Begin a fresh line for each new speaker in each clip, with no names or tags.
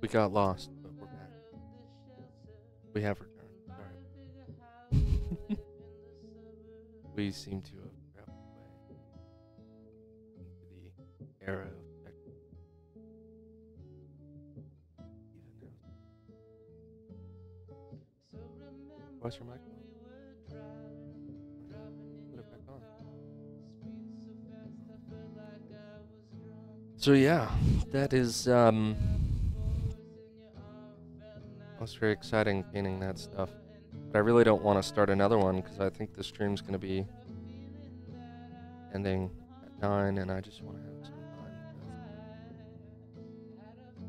We got lost, but we're back. We have returned. Sorry. We seem to have traveled away into the era of what's your mic on? Put it back on. So yeah, that is was very exciting painting that stuff. But I really don't want to start another one because I think the stream's going to be ending at 9 and I just want to have some time.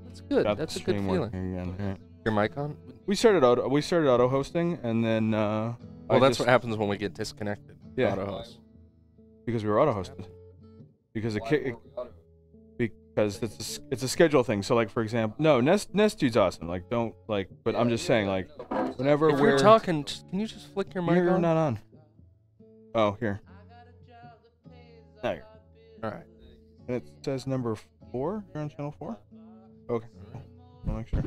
That's good. That's a good feeling.
Again, yeah.
Your mic on?
We started auto hosting and then
well, that's what happens when we get disconnected.
Yeah.
Auto host.
Because we were auto hosted. Because because it's a schedule thing. So like for example, no, Nest Dude's awesome. Like don't like, but I'm just saying like whenever
if you're talking, can you just flick your mic on?
You're not on. Oh, here. There.
All right.
And it says number 4. You're on channel 4. Okay. I'll make sure.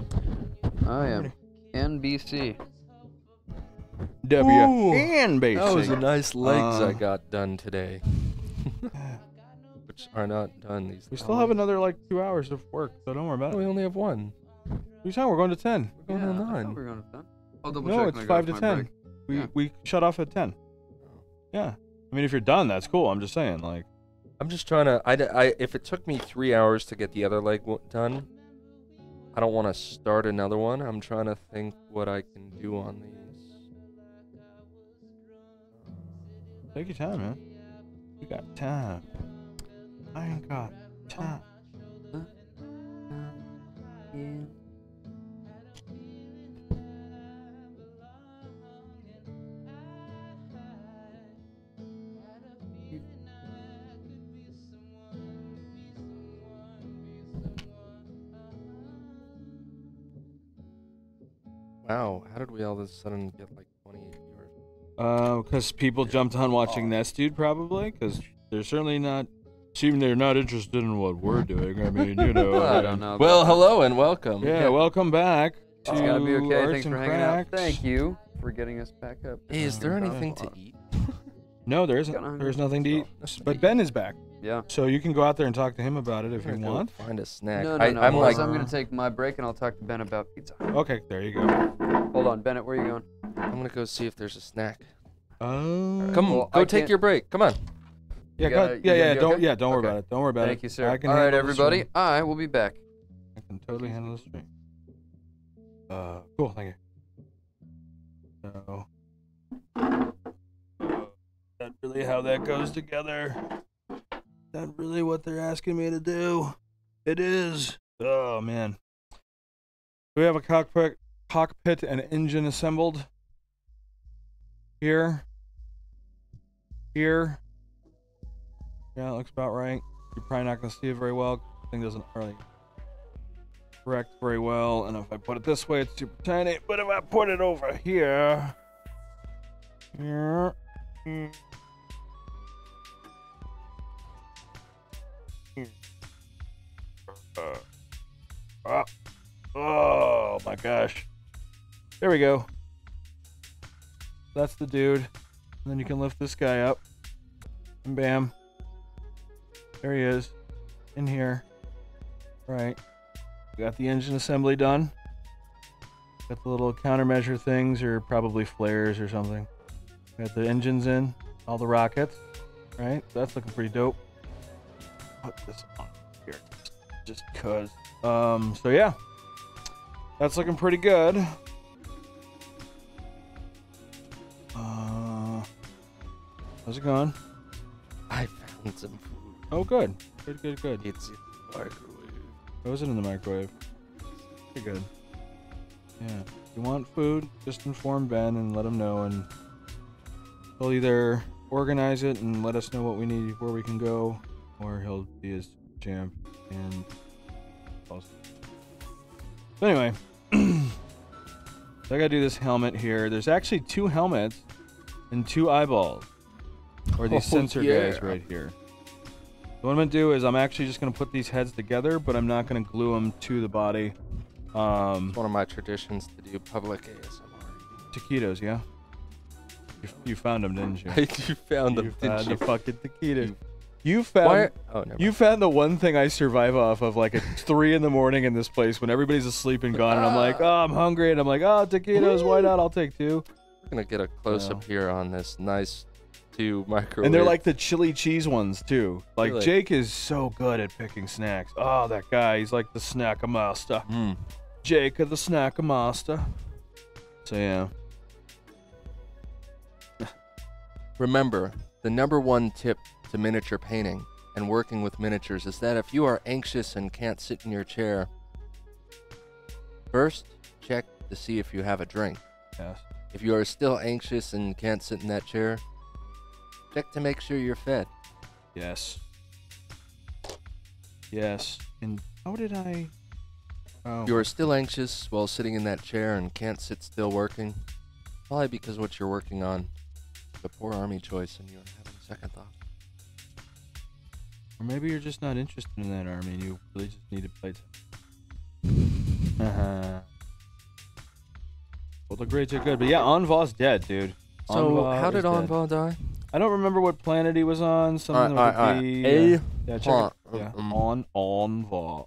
I am NBC.
NBC.
That was a nice legs I got done today. Which are not done these days.
We still have another like 2 hours of work, so don't worry about it.
We only have 1.
What are you we're going to 10.
We're going to 9.
We're going to 10. I'll double
no,
check
it's
when I
5
go
to
my
10.
break.
We shut off at 10. Yeah. I mean, if you're done, that's cool. I'm just saying, like.
I'm just trying to. If it took me 3 hours to get the other leg done, I don't want to start another one. I'm trying to think what I can do on these.
Take your time, man. You got time. I ain't got time.
Wow, how did we all of a sudden get like 28 viewers?
Because people jumped on watching Nest Dude, probably. Because they're certainly not. They're not interested in what we're doing. I mean, you know.
I don't know.
Well, hello and welcome.
Yeah, welcome back.
It's gotta be okay.
Arts
Thanks for
and
hanging out.
Cracks.
Thank you for getting us back up.
Hey, is there anything to eat?
No, there isn't. There's nothing to eat. But Ben is back.
Yeah.
So you can go out there and talk to him about it if you want.
Find a snack.
No,
I'm like,
I'm gonna take my break and I'll talk to Ben about pizza.
Okay, there you go.
Hold on, Bennett, where are you going?
I'm gonna go see if there's a snack.
Oh.
Come on, go take your break. Come on.
Yeah, don't worry about it. Don't worry about it.
Thank you, sir.
I can
All right,
handle
everybody,
the
I will be back.
I can totally handle the stream. Cool, thank you. So, that's really how that goes together. That really what they're asking me to do? It is. Oh man. We have a cockpit and engine assembled. Here. Yeah, it looks about right. You're probably not going to see it very well. The thing doesn't really correct very well. And if I put it this way, it's super tiny. But if I put it over here. Oh my gosh. There we go. That's the dude. And then you can lift this guy up. And bam. There he is. In here. Right. We got the engine assembly done. Got the little countermeasure things, or probably flares or something. Got the engines in. All the rockets. Right? That's looking pretty dope. Put this on here. Just cause. So yeah. That's looking pretty good. How's it going?
I found some food.
Oh, good. Good.
It's in the microwave.
Oh, is it in the microwave? Pretty good. Yeah. If you want food, just inform Ben and let him know, and he'll either organize it and let us know what we need, where we can go, or he'll be his champ and also. So anyway, so I gotta do this helmet here. There's actually 2 helmets and 2 eyeballs. Or these sensor guys right here. So what I'm going to do is I'm actually just going to put these heads together, but I'm not going to glue them to the body.
It's one of my traditions to do public ASMR.
Taquitos, yeah. You found them, didn't you?
You found them,
You
didn't
found
you?
the fucking taquitos. You found.
Oh, never
You
mind.
found the one thing I survive off of, like at 3 in the morning in this place when everybody's asleep and gone, and I'm like, oh, I'm hungry, and I'm like, oh, taquitos, why not? I'll take 2.
We're gonna get a close up here on this nice 2 microwave.
And they're like the chili cheese ones too. Like
Really?
Jake is so good at picking snacks. Oh, that guy, he's like the snacker master.
Mm.
Jake the snacker master. So yeah.
Remember, the #1 tip to miniature painting and working with miniatures is that if you are anxious and can't sit in your chair, first check to see if you have a drink.
Yes.
If you are still anxious and can't sit in that chair, check to make sure you're fed.
Yes. Yes. And how did I? Oh.
If you are still anxious while sitting in that chair and can't sit still working, probably because what you're working on is a poor army choice and you're having second thoughts.
Or maybe you're just not interested in that army and you really just need to play. Well, the grades are good, but yeah, Anva's dead, dude.
So,
Anva
how did
is dead.
Anva die?
I don't remember what planet he was on. Something with a B. Yeah, check it. Yeah. Anva.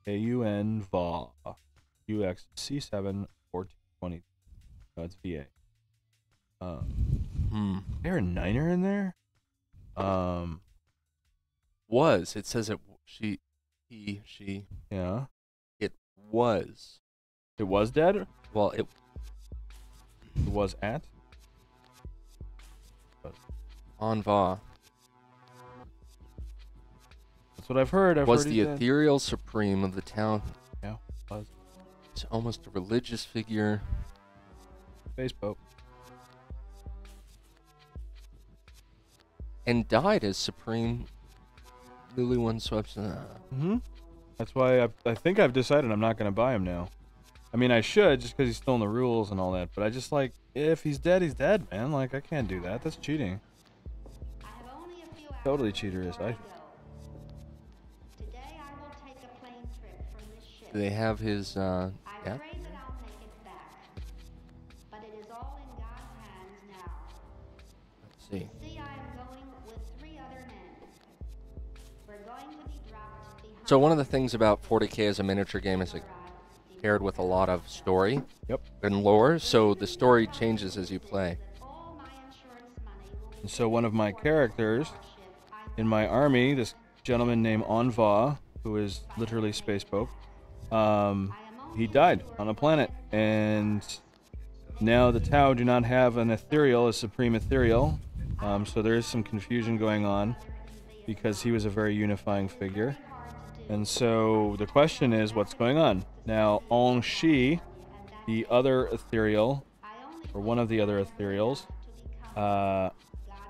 A-U-N, Va. UX C7 1420. No, it's VA. There a niner in there?
It says it, she.
Yeah.
It was.
It was dead?
Well, it
was at?
Anva
That's what I've heard.
was
heard
the
he's dead.
ethereal supreme of the town.
Yeah, was.
It's almost a religious figure.
Space boat.
And died as supreme. Newly won swept.
That's why I think I've decided I'm not going to buy him now. I mean, I should, just because he's still in the rules and all that. But I just like, if he's dead, he's dead, man. Like, I can't do that. That's cheating. Totally cheaterish.
Do they have his, yeah?
That I'll make it back. But it is all in God's hands now.
Let's see.
See, I am going with 3 other men. We're going to be dropped behind.
So one of the things about 40K as a miniature game is it paired with a lot of story and lore, so the story changes as you play.
All my insurance money will be
And so one of my characters in my army, this gentleman named Anva, who is literally Space Pope, he died on a planet. And now the Tau do not have an ethereal, a supreme ethereal. So there is some confusion going on because he was a very unifying figure. And so the question is, what's going on? Now, Shi, the other ethereal, or one of the other ethereals,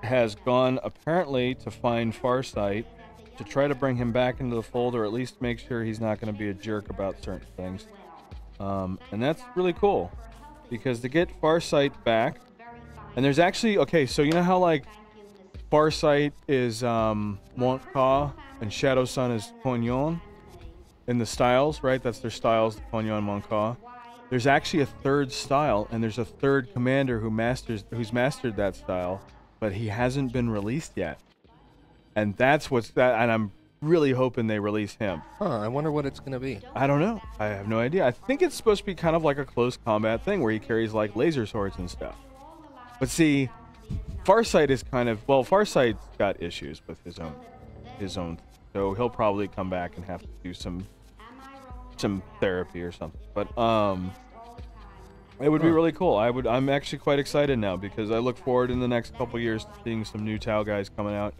has gone apparently to find Farsight to try to bring him back into the fold, or at least make sure he's not going to be a jerk about certain things. And that's really cool, because to get Farsight back, and there's actually, okay, so you know how like Farsight is Montka and Shadow Sun is Cognon in the styles, right? That's their styles, Cognon, Montka. There's actually a 3rd style, and there's a 3rd commander who's mastered that style, but he hasn't been released yet. And that's and I'm really hoping they release him.
I wonder what it's gonna be.
I don't know. I have no idea. I think it's supposed to be kind of like a close combat thing where he carries like laser swords and stuff. But see, Farsight is kind of, well, Farsight's got issues with his own, so he'll probably come back and have to do some therapy or something. But it would be really cool. I'm actually quite excited now, because I look forward in the next couple years to seeing some new Tau guys coming out.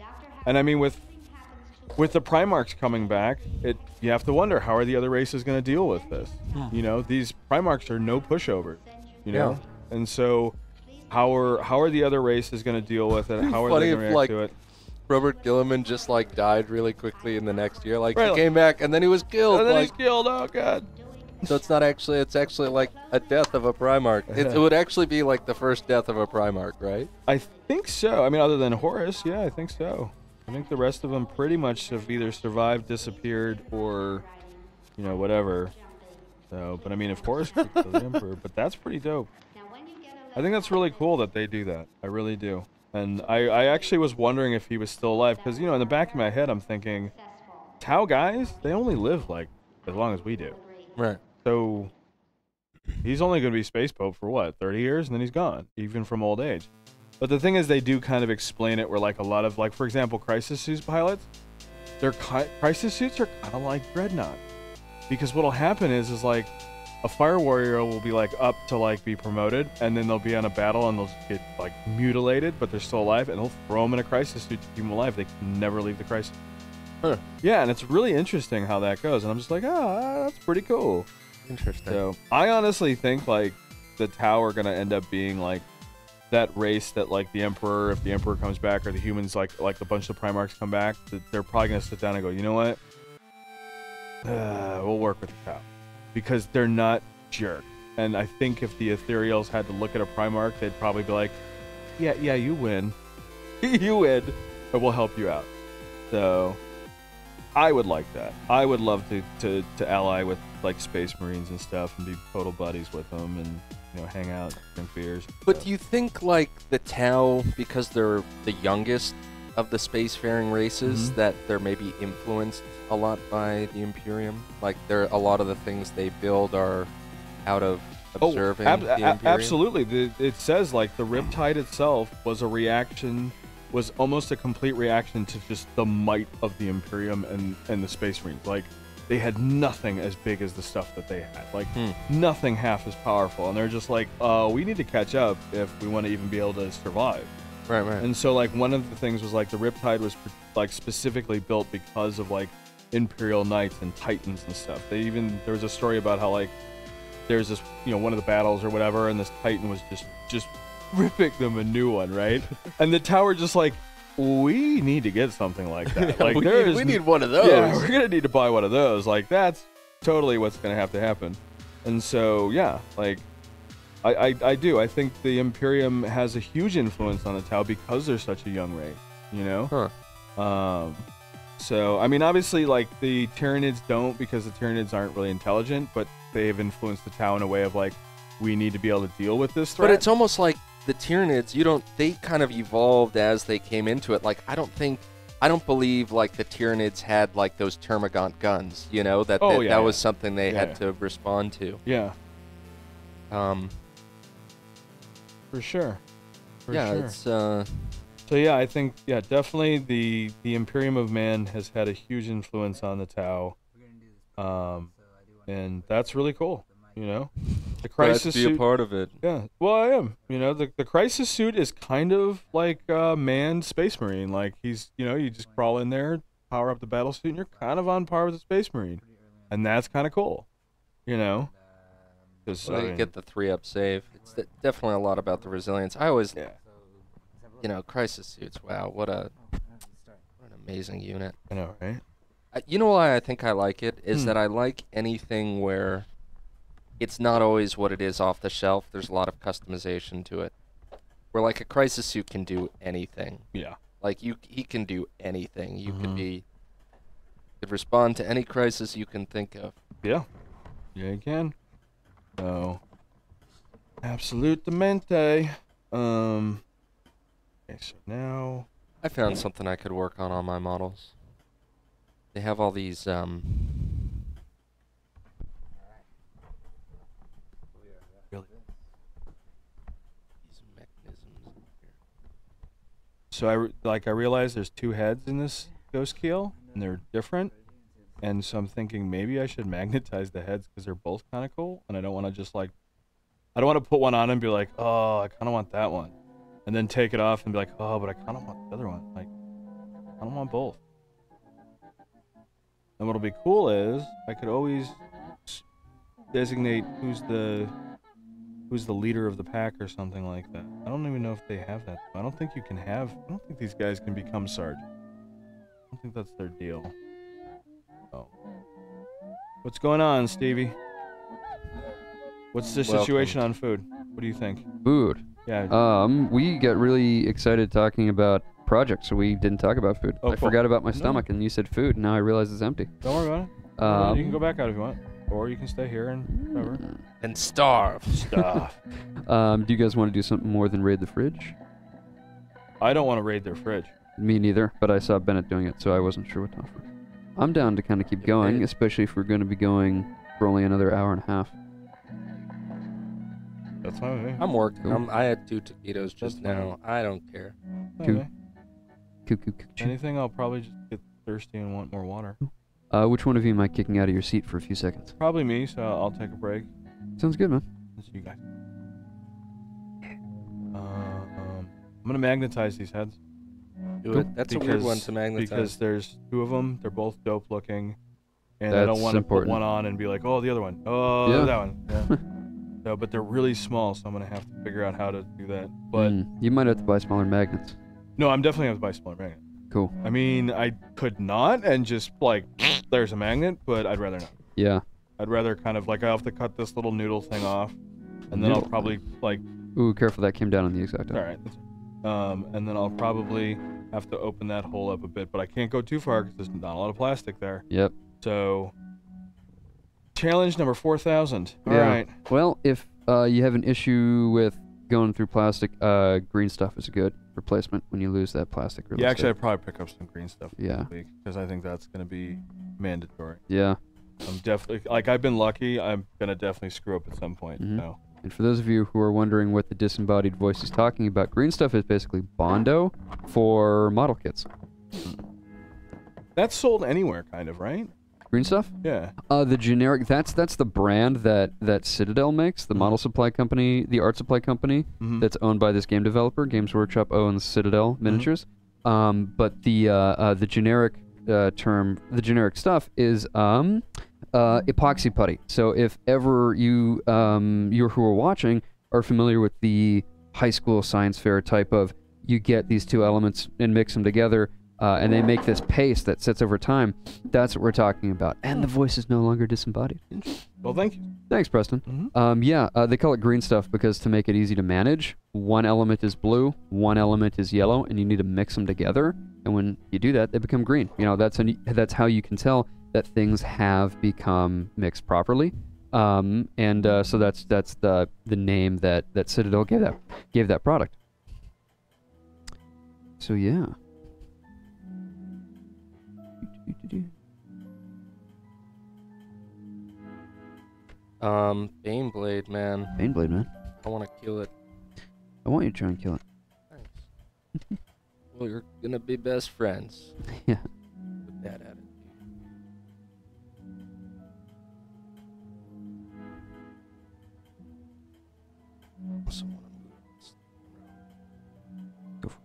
And I mean, with the Primarchs coming back, you have to wonder, how are the other races going to deal with this? You know, these Primarchs are no pushovers, you know? And so how are the other races going to deal with it? How are they going to react to it?
Robert Gilliman just like died really quickly in the next year. Like,
Right.
he came back and then he was killed.
And then
like,
he's killed. Oh god.
so it's actually like a death of a Primarch. It would actually be like the first death of a Primarch, right?
I think so. I mean, other than Horus, yeah, I think so. I think the rest of them pretty much have either survived, disappeared, or, you know, whatever. So, but I mean, of course, the Emperor. But that's pretty dope.
Now, when you get
I think that's really cool that they do that. I really do. And I actually was wondering if he was still alive, because, you know, in the back of my head, I'm thinking,
successful,
Tau guys, they only live, like, as long as we do.
Right.
So, he's only going to be Space Pope for, what, 30 years? And then he's gone, even from old age. But the thing is, they do kind of explain it where, like, a lot of, like, for example, Crisis Suits pilots, their Crisis Suits are kind of like Dreadnought. Because what'll happen is like, a Fire Warrior will be, like, up to, like, be promoted, and then they'll be on a battle, and they'll get, like, mutilated, but they're still alive, and they'll throw them in a Crisis Suit to keep them alive. They can never leave the Crisis.
Huh.
Yeah, and it's really interesting how that goes, and I'm just like, that's pretty cool.
Interesting.
So, I honestly think, like, the Tau are gonna end up being, like, that race that, like, the Emperor, if the Emperor comes back, or the humans, like a bunch of Primarchs come back, that they're probably gonna sit down and go, you know what? We'll work with the Tau. Because they're not jerk. And I think if the Ethereals had to look at a Primarch, they'd probably be like, yeah, you win. You win. But we'll help you out. So, I would like that. I would love to ally with, like, Space Marines and stuff and be total buddies with them and, you know, hang out, drink beers.
But do you think, like, the Tau, because they're the youngest of the spacefaring races, that they're maybe influenced a lot by the Imperium? Like, a lot of the things they build are out of observing the Imperium?
Absolutely. It says, like, the Riptide itself was a reaction, was almost a complete reaction to just the might of the Imperium and the Space Marines. Like, they had nothing as big as the stuff that they had. Like, nothing half as powerful. And they're just like, we need to catch up if we want to even be able to survive.
Right.
And so, like, one of the things was, like, the Riptide was, like, specifically built because of, like, Imperial Knights and Titans and stuff. There was a story about how, like, there's this, you know, one of the battles or whatever, and this Titan was just ripping them a new one, right? And the Tower just like, we need to get something like that. Like,
we need one of those.
Yeah, we're gonna need to buy one of those. Like, that's totally what's gonna have to happen. And so, yeah, like, I do. I think the Imperium has a huge influence on the Tau because they're such a young race, you know?
Huh.
So, I mean, obviously, like, the Tyranids don't, because the Tyranids aren't really intelligent, but they've influenced the Tau in a way of, like, we need to be able to deal with this threat.
But it's almost like the Tyranids, they kind of evolved as they came into it. Like, I don't believe, like, the Tyranids had, like, those Termagant guns, you know? That was something they had to respond to.
Yeah. For sure.
It's,
So yeah, I think, yeah, definitely the Imperium of Man has had a huge influence on the Tau. And that's really cool, you know? The Crisis Suit,
a part of it.
Yeah, well, I am. You know, the Crisis Suit is kind of like a manned Space Marine. Like, he's, you know, you just crawl in there, power up the battle suit, and you're kind of on par with a Space Marine. And that's kind of cool, you know?
Well, you get the 3-up save. It's definitely a lot about the resilience. I always, you know, Crisis Suits, wow, what an amazing unit.
I know, right?
You know why I think I like it? Is that I like anything where it's not always what it is off the shelf. There's a lot of customization to it. Where, like, a Crisis Suit can do anything.
Yeah.
Like, he can do anything. You could respond to any crisis you can think of.
Yeah. Yeah, you can. So, absolutamente. Okay, so now
I found something I could work on my models. They have all these
really.
these mechanisms here.
So I realized there's 2 heads in this ghost keel, and they're different. And so I'm thinking maybe I should magnetize the heads because they're both kind of cool, and I don't want to just, like, I don't want to put one on and be like, oh, I kind of want that one, and then take it off and be like, oh, but I kind of want the other one. Like, I don't want both. And what'll be cool is I could always designate who's the leader of the pack or something like that. I don't even know if they have that. I don't think these guys can become sergeant. I don't think that's their deal. Oh. What's going on, Stevie? What's the situation on food? What do you think?
Food.
Yeah.
We got really excited talking about projects, so we didn't talk about food.
Oh,
I forgot about my stomach, and you said food, and now I realize it's empty.
Don't worry about it. You can go back out if you want. or you can stay here and whatever.
And starve.
Stuff.
Do you guys want to do something more than raid the fridge?
I don't want to raid their fridge.
Me neither, but I saw Bennet doing it, so I wasn't sure what to offer. I'm down to kind of keep going, especially if we're going to be going for only another hour and a half.
That's fine with me.
I'm working.
Cool.
I had 2 taquitos just
That's fine.
now. I don't care.
Okay.
Cuckoo.
Anything, I'll probably just get thirsty and want more water.
Which one of you am I kicking out of your seat for a few seconds?
Probably me, so I'll take a break.
Sounds good, man.
Let's see you guys. I'm gonna magnetize these heads.
Do it. That's a weird one to magnetize.
Because there's 2 of them. They're both dope looking, and I
That's
don't want to put
important.
one on and be like, oh, the other one. Oh,
Yeah.
that one. Yeah. So, but they're really small, so I'm gonna have to figure out how to do that. But
You might have to buy smaller magnets.
no, I'm definitely gonna buy smaller magnet.
Cool.
I mean, I could not and just like, there's a magnet, but I'd rather not.
Yeah.
I'd rather kind of like I have to cut this little noodle thing off, and then I'll
Noodle.
probably like,
Ooh, careful, that came down on the exact.
all right, and then I'll probably have to open that hole up a bit, but I can't go too far because there's not a lot of plastic there.
Yep.
So, challenge number 4,000. All
Yeah.
right.
Well, if you have an issue with going through plastic, green stuff is a good replacement when you lose that plastic.
Yeah, actually, I'd probably pick up some green stuff
Yeah.
this week because I think that's gonna be mandatory.
Yeah.
I'm definitely like I've been lucky. I'm gonna definitely screw up at some point.
Mhm.
So.
And for those of you who are wondering what the disembodied voice is talking about, green stuff is basically Bondo for model kits.
That's sold anywhere, kind of, right?
Green stuff?
Yeah.
The generic, that's the brand that Citadel makes, the model supply company, the art supply company
Mhm.
that's owned by this game developer. Games Workshop owns Citadel Miniatures. But the generic term, the generic stuff is epoxy putty. So if ever you who are watching are familiar with the high school science fair type of, you get these 2 elements and mix them together, and they make this paste that sits over time. That's what we're talking about. And the voice is no longer disembodied.
Well, thank you.
Thanks, Preston.
Mhm.
They call it green stuff because to make it easy to manage, one element is blue, one element is yellow, and you need to mix them together. And when you do that, they become green. You know, that's how you can tell that things have become mixed properly. So that's the name that Citadel gave that product. So yeah.
Baneblade, man.
Baneblade, man.
I want to kill it.
I want you to try and kill it.
Thanks. Well, you're gonna be best friends.
Yeah.
With that attitude. Also wanna move this around.
Go for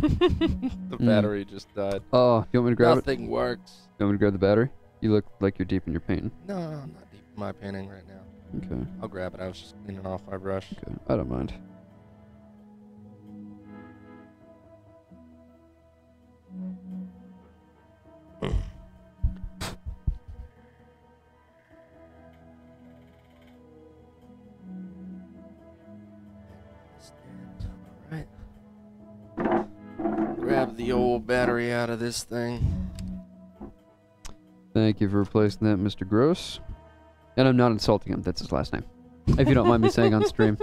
The battery just died.
Oh, you want me to grab it?
Nothing works.
You want me to grab the battery? You look like you're deep in your painting.
No, I'm not deep in my painting right now.
Okay.
I'll grab it. I was just cleaning off my brush.
Okay. I don't mind.
Alright. Grab the old battery out of this thing.
Thank you for replacing that, Mr. Gross. And I'm not insulting him. That's his last name. If you don't mind me saying on stream.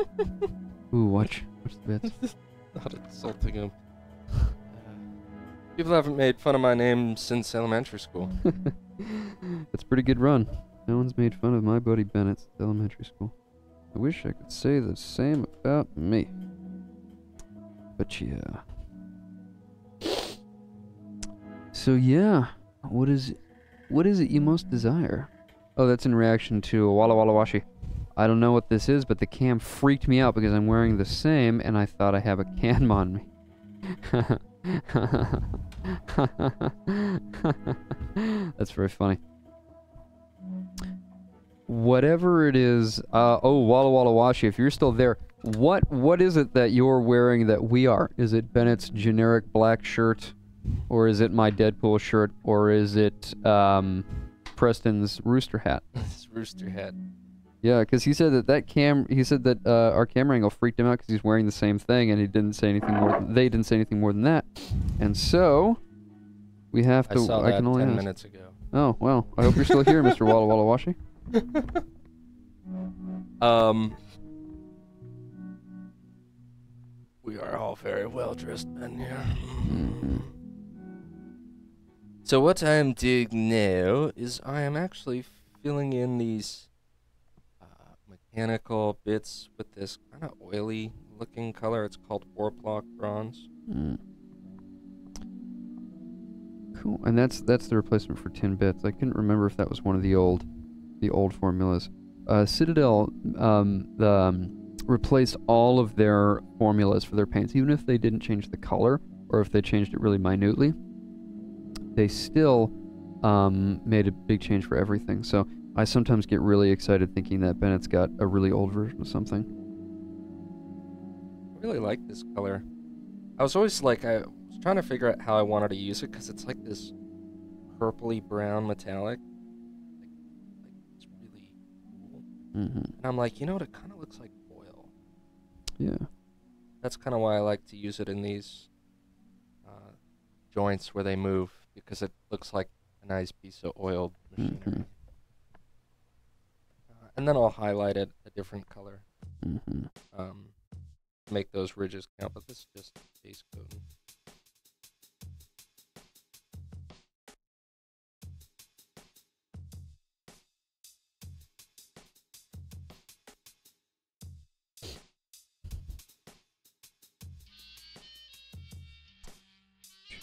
Ooh, watch the bits.
Not insulting him. People haven't made fun of my name since elementary school.
That's a pretty good run. No one's made fun of my buddy Bennett since elementary school. I wish I could say the same about me. But yeah. So yeah, what is it you most desire? Oh, that's in reaction to Walla Walla Washi. I don't know what this is, but the cam freaked me out because I'm wearing the same and I thought I have a cam on me. That's very funny. Whatever it is, oh, Walla Walla Washi, if you're still there, what is it that you're wearing that we are? Is it Bennett's generic black shirt? Or is it my Deadpool shirt? Or is it Preston's rooster hat?
This rooster hat.
Yeah, because he said he said that our camera angle freaked him out because he's wearing the same thing, and he didn't say anything more. They didn't say anything more than that, and so we have to.
I saw
I
that
can only
10
ask.
minutes ago.
Oh well, I hope you're still here, Mr. Walla Walla Washi.
We are all very well dressed men here.
Mm-hmm.
So what I am doing now is I am actually filling in these mechanical bits with this kind of oily looking color. It's called Orplock bronze.
Mm. Cool, and that's the replacement for 10 bits. I couldn't remember if that was one of the old formulas. Citadel replaced all of their formulas for their paints, even if they didn't change the color or if they changed it really minutely. They still made a big change for everything. So I sometimes get really excited thinking that Bennett's got a really old version of something.
I really like this color. I was always like, I was trying to figure out how I wanted to use it because it's like this purpley brown metallic. Like it's really cool.
Mm-hmm.
And I'm like, you know what? It kind of looks like oil.
Yeah.
That's kind of why I like to use it in these joints where they move, because it looks like a nice piece of oiled machinery.
Mm-hmm.
And then I'll highlight it a different color.
Mm-hmm.
Make those ridges count, but this is just base coating.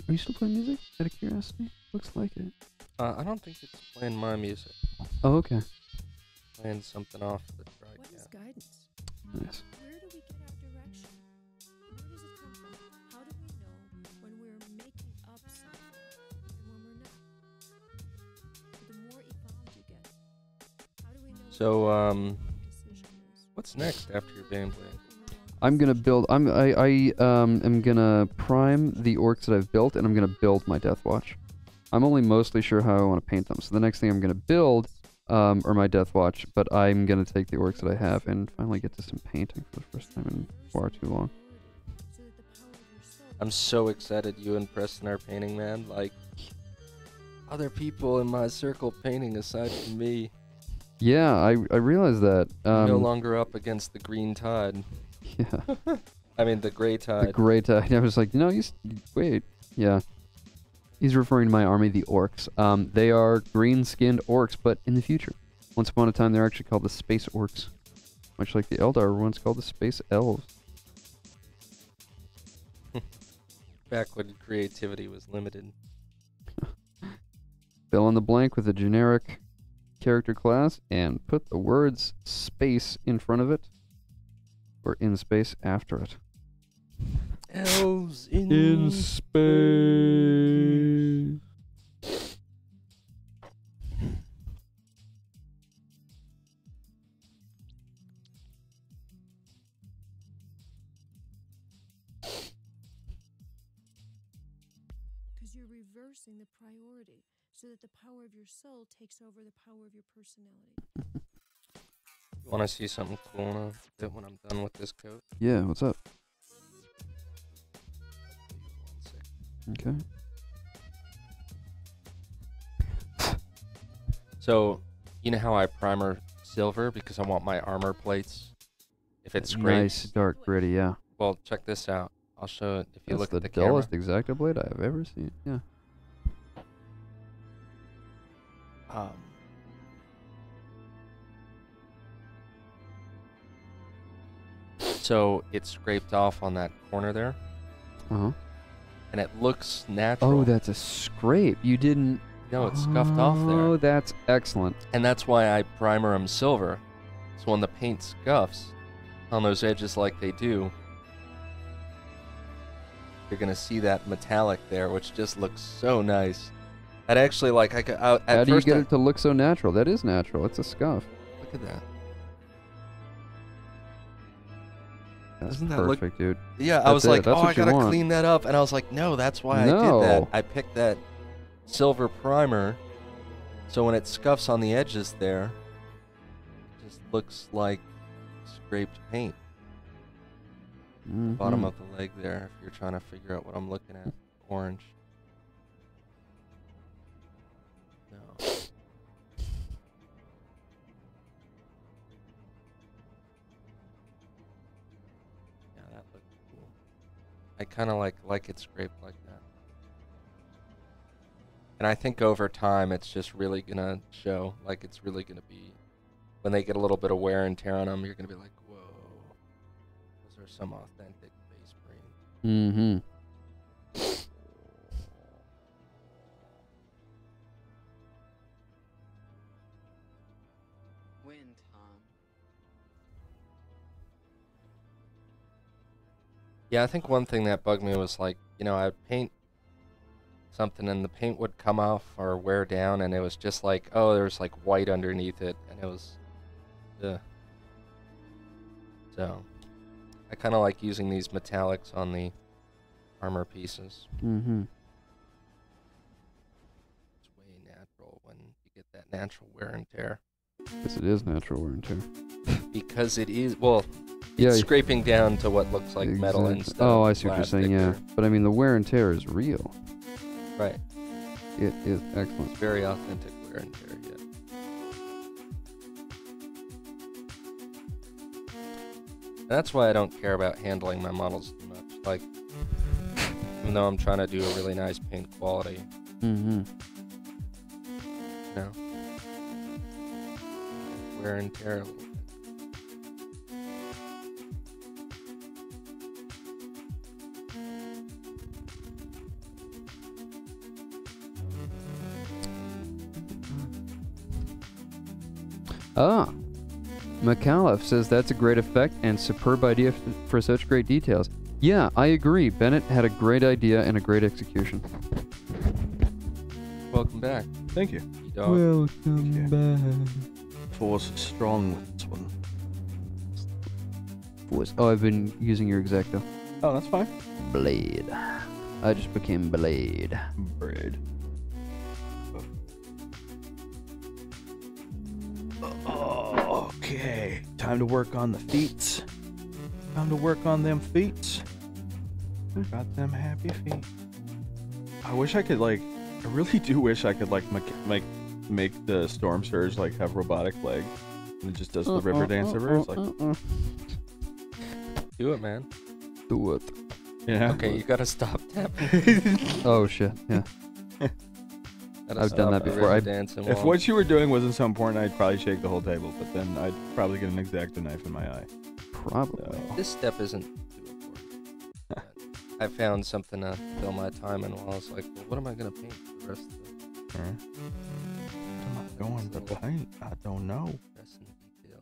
Are you still playing music? Out of curiosity? Looks like it.
I don't think it's playing my music.
Oh, okay.
Playing something off the track.
What is guidance?
Nice.
Where do we get our direction? Where does it come from? How do we know when we're making up something and when we're not? The more evolved you get, how do we know
So,
what the decision is?
what's next after your band playing?
I'm gonna build. I am gonna prime the orcs that I've built, and I'm gonna build my Death Watch. I'm only mostly sure how I want to paint them. So the next thing I'm gonna build, are my Death Watch. But I'm gonna take the orcs that I have and finally get to some painting for the first time in far too long.
I'm so excited you and Preston are painting, man. Like, other people in my circle painting aside from me.
Yeah, I realize that.
No longer up against the green tide.
Yeah.
I mean, the gray tide.
The gray tide. I was like, no, wait. Yeah. He's referring to my army, the orcs. They are green-skinned orcs, but in the future. Once upon a time, they're actually called the space orcs. Much like the Eldar were once called the space elves.
Back when creativity was limited.
Fill in the blank with a generic character class and put the words space in front of it. Or in space after it.
Elves
In space.
Because you're reversing the priority so that the power of your soul takes over the power of your personality.
Want to see something cool when I'm done with this coat?
Yeah, what's up?
1 second.
Okay.
So, you know how I primer silver because I want my armor plates, if it's scraped?
Nice, dark, gritty, yeah.
Well, check this out. I'll show it if you
That's
look
the
at the camera.
dullest exacto blade I have ever seen. Yeah.
So it's scraped off on that corner there,
Uh-huh.
and it looks natural.
Oh, that's a scrape. You didn't...
No, it's scuffed off
Oh,
there.
that's excellent.
And that's why I primer them silver. So when the paint scuffs on those edges like they do, you're going to see that metallic there, which just looks so nice. That actually, like, at
How do you
first
get it to look so natural? That is natural. It's a scuff.
Look at that.
That's
Doesn't that look-
perfect, dude.
Yeah, I
That's
was
it.
like,
That's
oh,
what
I
you
gotta
want.
clean that up. And I was like, no, that's why I
No.
did that. I picked that silver primer, so when it scuffs on the edges there, it just looks like scraped paint.
Mhm.
Bottom of the leg there, if you're trying to figure out what I'm looking at. Orange. No. Yeah, that looks cool. I kind of like it scraped like that. And I think over time it's just really gonna show, like it's really gonna be, when they get a little bit of wear and tear on them, you're gonna be like, whoa, those are some authentic base green.
Mm-hmm.
Win, Tom.
Yeah, I think one thing that bugged me was like, you know, I'd paint something and the paint would come off or wear down and it was just like, oh, there's like white underneath it and it was, so I kind of like using these metallics on the armor pieces.
Mm-hmm.
It's way natural when you get that natural wear and tear.
Yes, it is natural wear and tear.
Because it is, well,
Yeah,
it's scraping down to what looks like metal
exactly.
instead
Oh,
of
I see what you're
plastic
saying, yeah.
or-
But I mean, the wear and tear is real.
Right.
It is excellent.
It's very authentic wear and tear, yeah. And that's why I don't care about handling my models too much. Like, even though I'm trying to do a really nice paint quality,
Mm-hmm.
you know, wear and tear a little bit.
Ah, McAuliffe says that's a great effect and superb idea for such great details. Yeah, I agree. Bennett had a great idea and a great execution.
Welcome back.
Thank you.
You dog.
Welcome back.
Force strong with this one.
Oh, I've been using your exacto.
Oh, that's fine.
Blade. I just became Blade.
Bread. Okay, time to work on the feet. Time to work on them feet. Got them happy feet. I wish I could I really do wish I could make the Storm Surge have robotic legs, and it just does the river dance river. It's
Do it, man.
Do it.
yeah.
Okay, you gotta stop tapping.
Oh shit, yeah.
Gotta
I've done
stop
that
the
before.
river
I've-
dancing
If
while-
what you were doing wasn't so important, I'd probably shake the whole table, but then I'd probably get an X-Acto knife in my eye.
Probably.
So.
This step isn't too important. But I found something to fill my time in while I was like, well, what am I gonna paint for the rest of the
Alright. I'm not going to paint. I don't know.
rest in detail?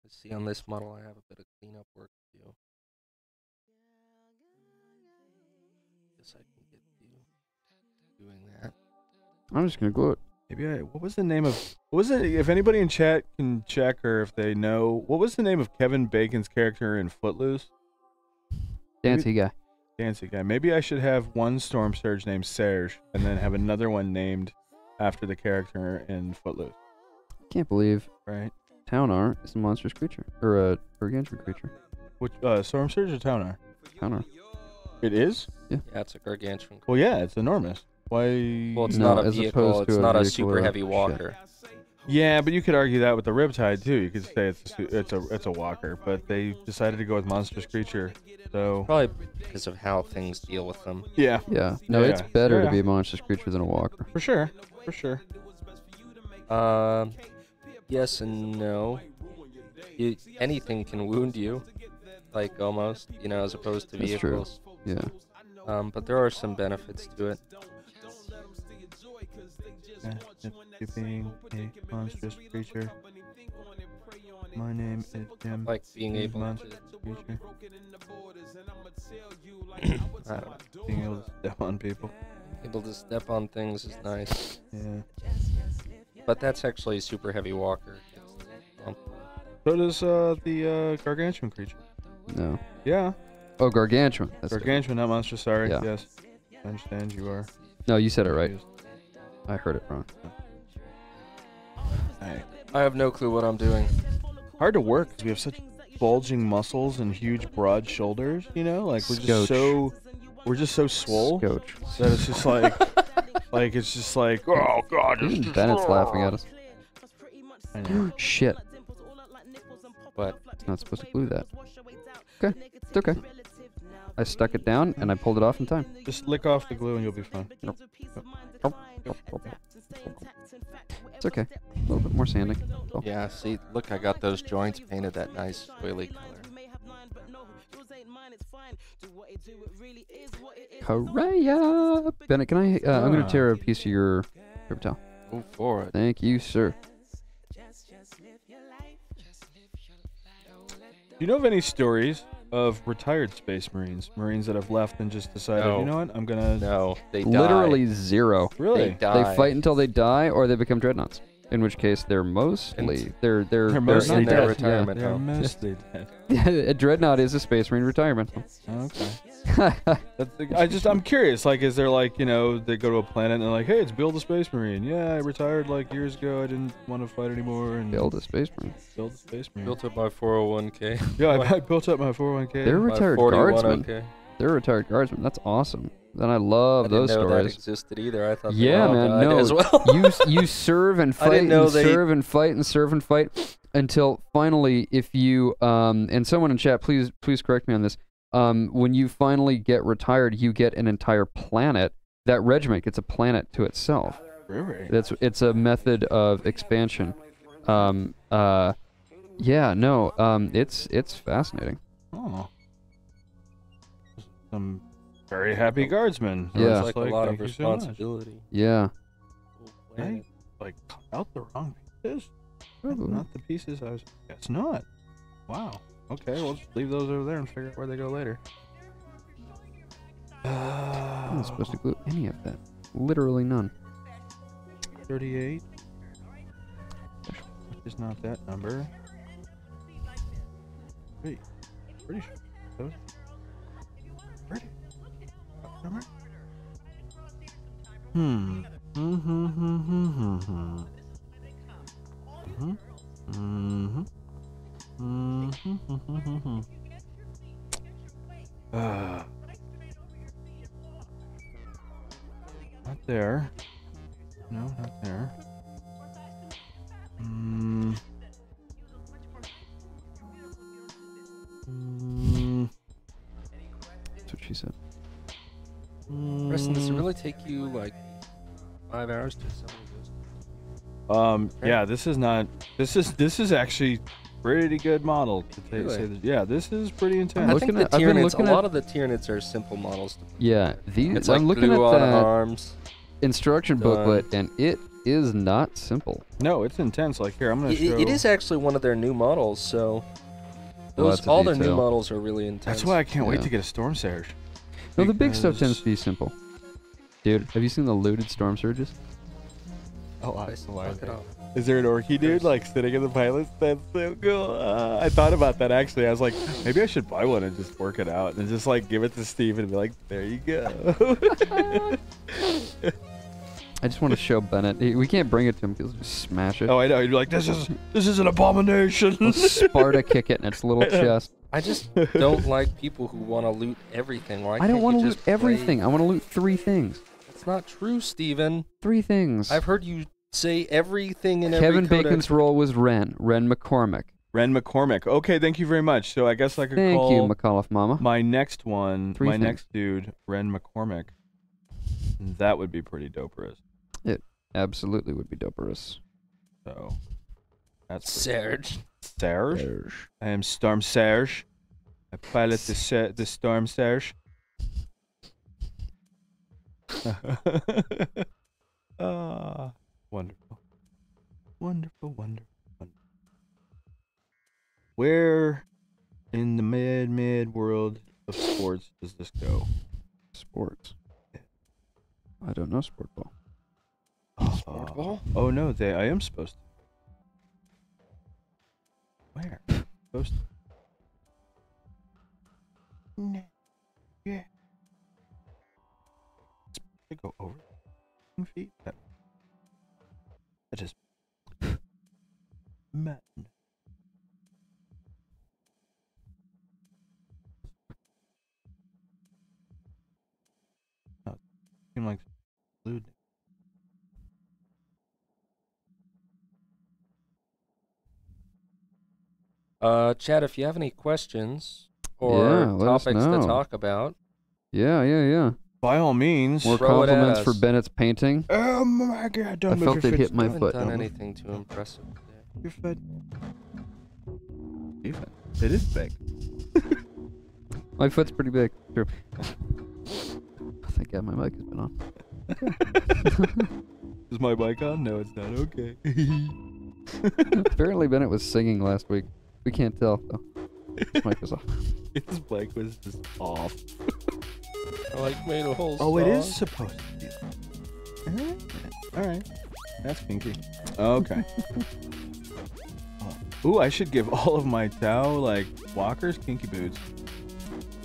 Let's see, on this model I have a bit of cleanup work to do. Guess I can get to doing that.
I'm just gonna glue it.
Maybe what was the name of, what was it, if anybody in chat can check or if they know, what was the name of Kevin Bacon's character in Footloose?
Dancy guy.
Dancy guy. Maybe I should have one Storm Surge named Serge and then have another one named after the character in Footloose,
Can't believe
right?
Townar is a monstrous creature. Or a gargantuan creature.
Which, Storm Surge or Townar?
Townar.
It is?
Yeah, it's a gargantuan.
Well, yeah, it's enormous. Why?
Well, it's
No,
not a
as
vehicle,
opposed
it's
to a
not a
vehicle
super
or-
heavy
shit.
walker.
Yeah, but you could argue that with the Riptide too. You could say it's a walker, but they decided to go with monstrous creature. So
Probably because of how things deal with them.
yeah,
Yeah. No,
Yeah,
it's
yeah.
better
Yeah.
to be a monstrous creature than a walker.
for sure, for sure.
Yes and no. Anything can wound you, like almost, as opposed to
That's true.
vehicles.
Yeah.
But there are some benefits to it.
It's being a monstrous creature. My name is Jim.
Like being able to,
monstrous creature.
I don't know,
Being able to step on people.
able to step on things is nice.
Yeah.
But that's actually a super heavy walker.
So does the gargantuan creature.
No.
Yeah,
Oh, gargantuan. That's different.
gargantuan, not monstrous. Sorry.
Yeah.
Yes, I understand. You are.
No, you said it right.
confused.
I heard it wrong.
I have no clue what I'm doing.
Hard to work because we have such bulging muscles and huge broad shoulders. You know, like we're just so swole
Scotch.
that it's just like, it's just like, oh god, it's
Even
just,
Bennett's laughing at us.
I know.
Shit.
But
It's not supposed to glue that. Okay. It's okay. I stuck it down and I pulled it off in time.
Just lick off the glue and you'll be fine.
It's okay. A little bit more sanding. So.
yeah, see, look, I got those joints painted that nice oily color.
Hooray! Bennett, can I? I'm gonna tear a piece of your paper towel.
Go for it.
Thank you, sir.
Do you know of any stories of retired space marines? Marines that have left and just decided,
No.
you know what, I'm gonna...
No, they die.
Literally zero.
Really?
They die.
They fight until they die, or they become dreadnoughts. In which case, they're mostly they're
mostly
in their
dead.
retirement
They're
home.
mostly dead.
a dreadnought is a space marine retirement.
Okay. I'm curious, like, is there like, you know, they go to a planet and they're like, hey, it's Bill the Space Marine. Yeah, I retired like years ago. I didn't want to fight anymore. And
Build a space marine.
Build the Space Marine.
Built up my 401k.
Yeah, I built up my 401k.
They're
My
retired
41
guardsmen.
okay.
They're retired guardsmen. That's awesome. Then I love
I
those
didn't know that
stories.
existed either. I thought they
Yeah,
all
man.
died
No,
as well.
you serve and
I
fight
didn't know
and
they-
serve and fight and serve and fight until finally, if you and someone in chat, please correct me on this. When you finally get retired, you get an entire planet. That regiment gets a planet to itself.
Really?
It's a method of expansion. Yeah, no, it's fascinating.
Oh. Some very happy guardsmen.
Yeah.
It's like a lot of
"Thank you so much."
responsibility.
Yeah.
I like cut out the wrong pieces. That's
Ooh.
not the pieces I was. It's not. Wow. Okay, we'll just leave those over there and figure out where they go later.
I'm not supposed to glue any of that. Literally none.
38. Which is not that number. Wait, pretty sure. Those. Pretty. That number? Not there. No, not there.
That's what she said.
Preston, does it really take you like 5 hours to assemble this?
Yeah, this is not. This is actually pretty good model to
Really?
say that. Yeah, this is pretty intense.
I
looking
think the
at- I've been
Tyranids, a
looking
lot
at-
of the Tyranids are simple models.
Yeah, these.
It's like
I'm looking at
glue on
that
arms.
instruction
done.
booklet, and it is not simple.
No, it's intense. Like here, I'm gonna show.
It is actually one of their new models, so
Lots of
all their new
detail.
models are really intense.
That's why I can't wait
Yeah.
to get a Storm Surge.
No, the big stuff
Because-
tends to be simple. Dude, have you seen the looted storm surges?
Oh,
I fuck it up.
Is there an Orky dude like sitting in the pilots? That's so cool. I thought about that actually. I was like, maybe I should buy one and just work it out and just like give it to Steve and be like, there you go.
I just want to show Bennett. We can't bring it to him. He'll just smash it.
Oh, I know. You're like, this is an abomination.
He'll Sparta kick it in its little chest.
I just don't like people who want to loot everything. Why
I don't
want to
loot everything. I want to loot 3 things.
It's not true, Steven.
3 things.
I've heard you say everything in
Kevin
every
Bacon's role was Ren McCormick.
Ren McCormick. Okay, thank you very much. So I guess I could
Thank
call
you, McAuliffe Mama.
my next one,
3
my
things.
next dude, Ren McCormick. That would be pretty doperous.
It absolutely would be doperous.
So that's pretty
Serge.
Serge. I am Storm Serge. I pilot the Storm Serge. Wonderful. Wonderful, wonderful, wonderful. Where in the mad world of sports does this go?
Sports. I don't know sport ball.
Sport ball?
Oh no, I am supposed to. Where? Supposed to. No. Yeah. Supposed to go over 10 feet? That just. include.
Chat, if you have any questions
Yeah,
or
let us
topics to
know.
talk about,
Yeah.
By all means.
More
Throw it at
compliments for
us.
Bennett's painting.
Oh my god,
I
don't move
felt
your
it
foot.
hit my
I haven't
foot.
done
Don't move
anything too impressive today.
your foot. It is big.
My foot's pretty big. True. Thank God my mic has been on.
Is my mic on? No, it's not. Okay.
Apparently Bennett was singing last week. We can't tell though. His mic was off.
His mic was just off.
I like made a whole
Oh, it is
song.
supposed to be. Alright. That's kinky. Okay. Ooh, I should give all of my Tao, like, walkers kinky boots.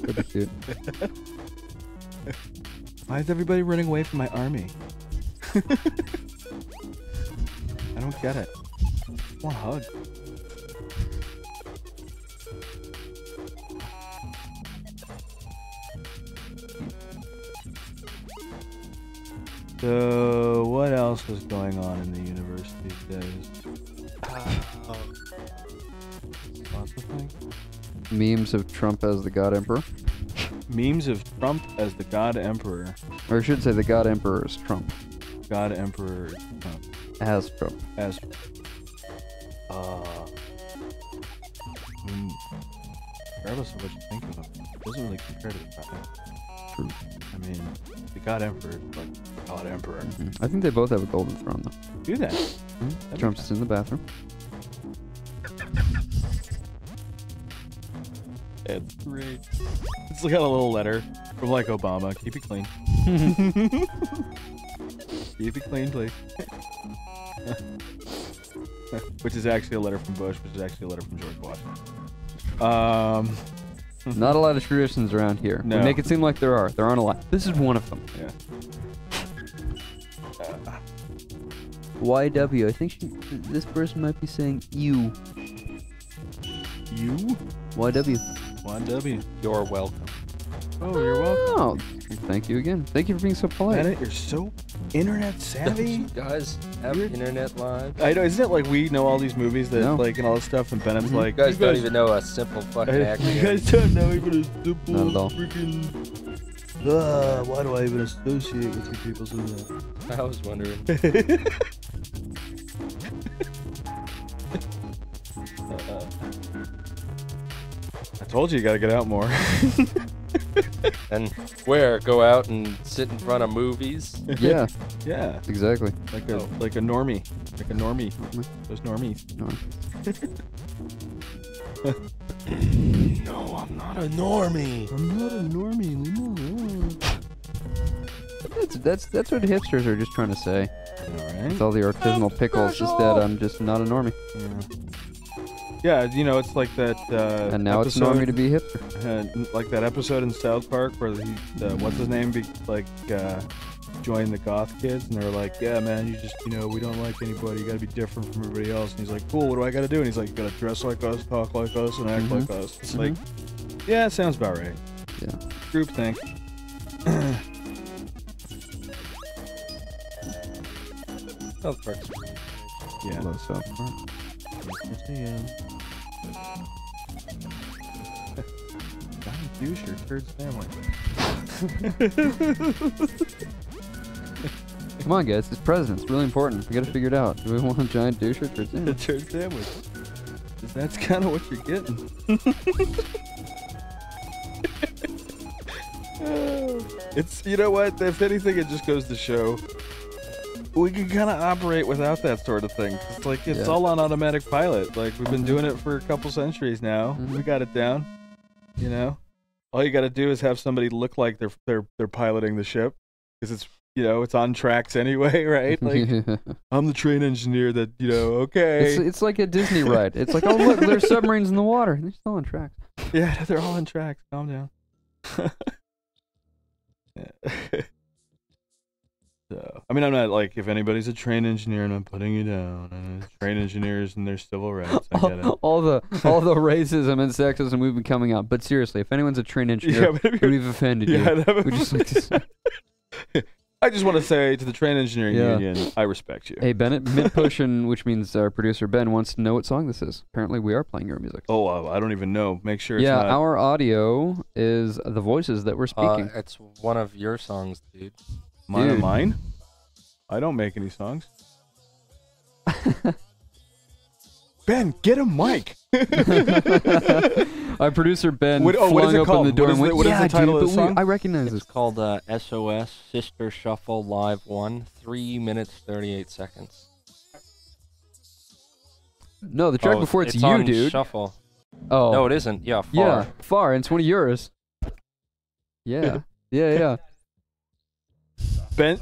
That'd be cute.
Why is everybody running away from my army? I don't get it. I want a hug. So, what else was going on in the universe these days? Lots of things.
Memes of Trump as the God Emperor.
Memes of Trump as the God Emperor.
Or I should say the God Emperor is Trump.
God Emperor Trump.
As Trump.
As regardless of what you think of him, it doesn't really compare to the God Emperor.
True.
I mean, the God Emperor is like the God Emperor.
I think they both have a golden throne though.
Do that.
Trump's is in the bathroom.
It's great. It's got a little letter from like Obama. Keep it clean. Keep it clean, please. Which is actually a letter from Bush, which is actually a letter from George Washington.
Not a lot of traditions around here.
No.
We make it seem like there are. There aren't a lot. This is one of them.
Yeah.
YW. I think this person might be saying you.
You?
YW.
1W.
You're welcome.
Oh, you're welcome.
Oh, thank you again. Thank you for being so polite.
Bennett, you're so internet
Don't
savvy.
you guys have
You're-
internet live?
I know, isn't it like we know all these movies that
No.
like and all this stuff, and Bennett's like,
You guys don't even know a simple fucking
You
acronym.
guys don't know even a simple
Not at all.
freaking. Why do I even associate with you people so much?
I was wondering.
I told you gotta get out more.
And where? Go out and sit in front of movies?
Yeah,
Yeah,
exactly.
like a
Oh.
like a normie, like a normie. Those normies.
No.
No, I'm not a normie.
I'm not a normie anymore.
That's what hipsters are just trying to say.
All
With all the artisanal pickles, is that I'm just not a normie.
Yeah, you know, it's like that.
And now it's normie to be hipster.
Like that episode in South Park where he, what's his name, joined the goth kids, and they're like, "Yeah, man, you just, you know, we don't like anybody. You gotta be different from everybody else." And he's like, "Cool, what do I gotta do?" And he's like, "You gotta dress like us, talk like us, and act like us." It's like, yeah, it sounds about right.
Yeah.
Groupthink.
South Park's
Yeah.
Love South Park.
Use your turd sandwich.
Come on, guys. It's president. It's really important. We gotta figure it out. Do we want a giant douche or turd
The
sandwich?
turd sandwich. That's kind of what you're getting. It's, you know what? If anything, it just goes to show we can kind of operate without that sort of thing. It's like it's
Yeah.
all on automatic pilot. Like we've been doing it for a couple centuries now. We got it down. You know, all you got to do is have somebody look like they're piloting the ship, because it's, you know, it's on tracks anyway, right? Like I'm the train engineer that, you know. Okay.
It's like a Disney ride. It's like, oh look, there's submarines in the water. They're still on tracks.
Yeah, they're all on tracks. Calm down. So, I mean, I'm not like, if anybody's a train engineer, and I'm putting you down, and train engineers and their civil rights, I get it.
all the racism and sexism we've been coming out. But seriously, if anyone's a train engineer,
but
we've offended you.
that
We just like to say.
I just want to say to the train engineering
Yeah.
union, I respect you.
Hey, Bennett, mid-pushing, which means our producer Ben wants to know what song this is. Apparently, we are playing your music.
Oh, I don't even know. Make sure it's
Yeah,
not.
our audio is the voices that we're speaking.
It's one of your songs, dude.
Dude.
Mine? I don't make any songs. Ben, get a mic.
Our producer Ben
What
flung
is it
open
called?
the door
What is
and went,
the- what is
yeah,
the title
dude,
of the
but
song?
I recognize
It's
this.
called SOS Sister Shuffle Live 1, 3 minutes 38 seconds.
No, the track
Oh,
before it's you,
on
dude.
Shuffle.
Oh,
No, it isn't. Yeah, far.
yeah, far, and it's one of yours. Yeah, yeah,
Ben.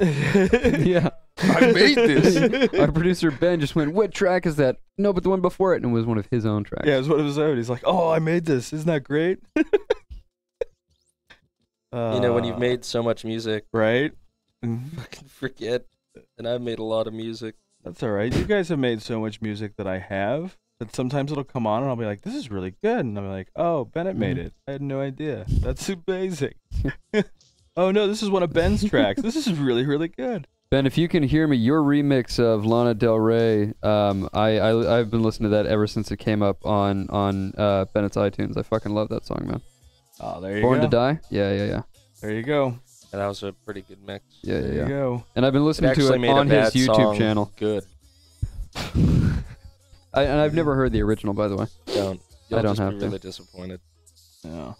yeah.
I made this.
Our producer Ben just went, what track is that? No, but the one before it, and it was one of his own tracks.
Yeah, it was what it was out. He's like, oh, I made this. Isn't that great?
You know, when you've made so much music,
Right?
fucking forget. And I've made a lot of music.
That's all right. You guys have made so much music that I have that sometimes it'll come on and I'll be like, this is really good. And I'll be like, oh, Bennett made it. I had no idea. That's amazing. Oh, no, this is one of Ben's tracks. This is really, really good.
Ben, if you can hear me, your remix of Lana Del Rey, I've been listening to that ever since it came up on Bennett's iTunes. I fucking love that song, man.
Oh, there you
Born
go.
to Die? Yeah.
There you go.
And that was a pretty good mix.
Yeah,
There you go.
And I've been listening to it on his YouTube channel.
Good.
And I've never heard the original, by the way.
You'll
I don't
just
have
be
to.
really disappointed.
Yeah.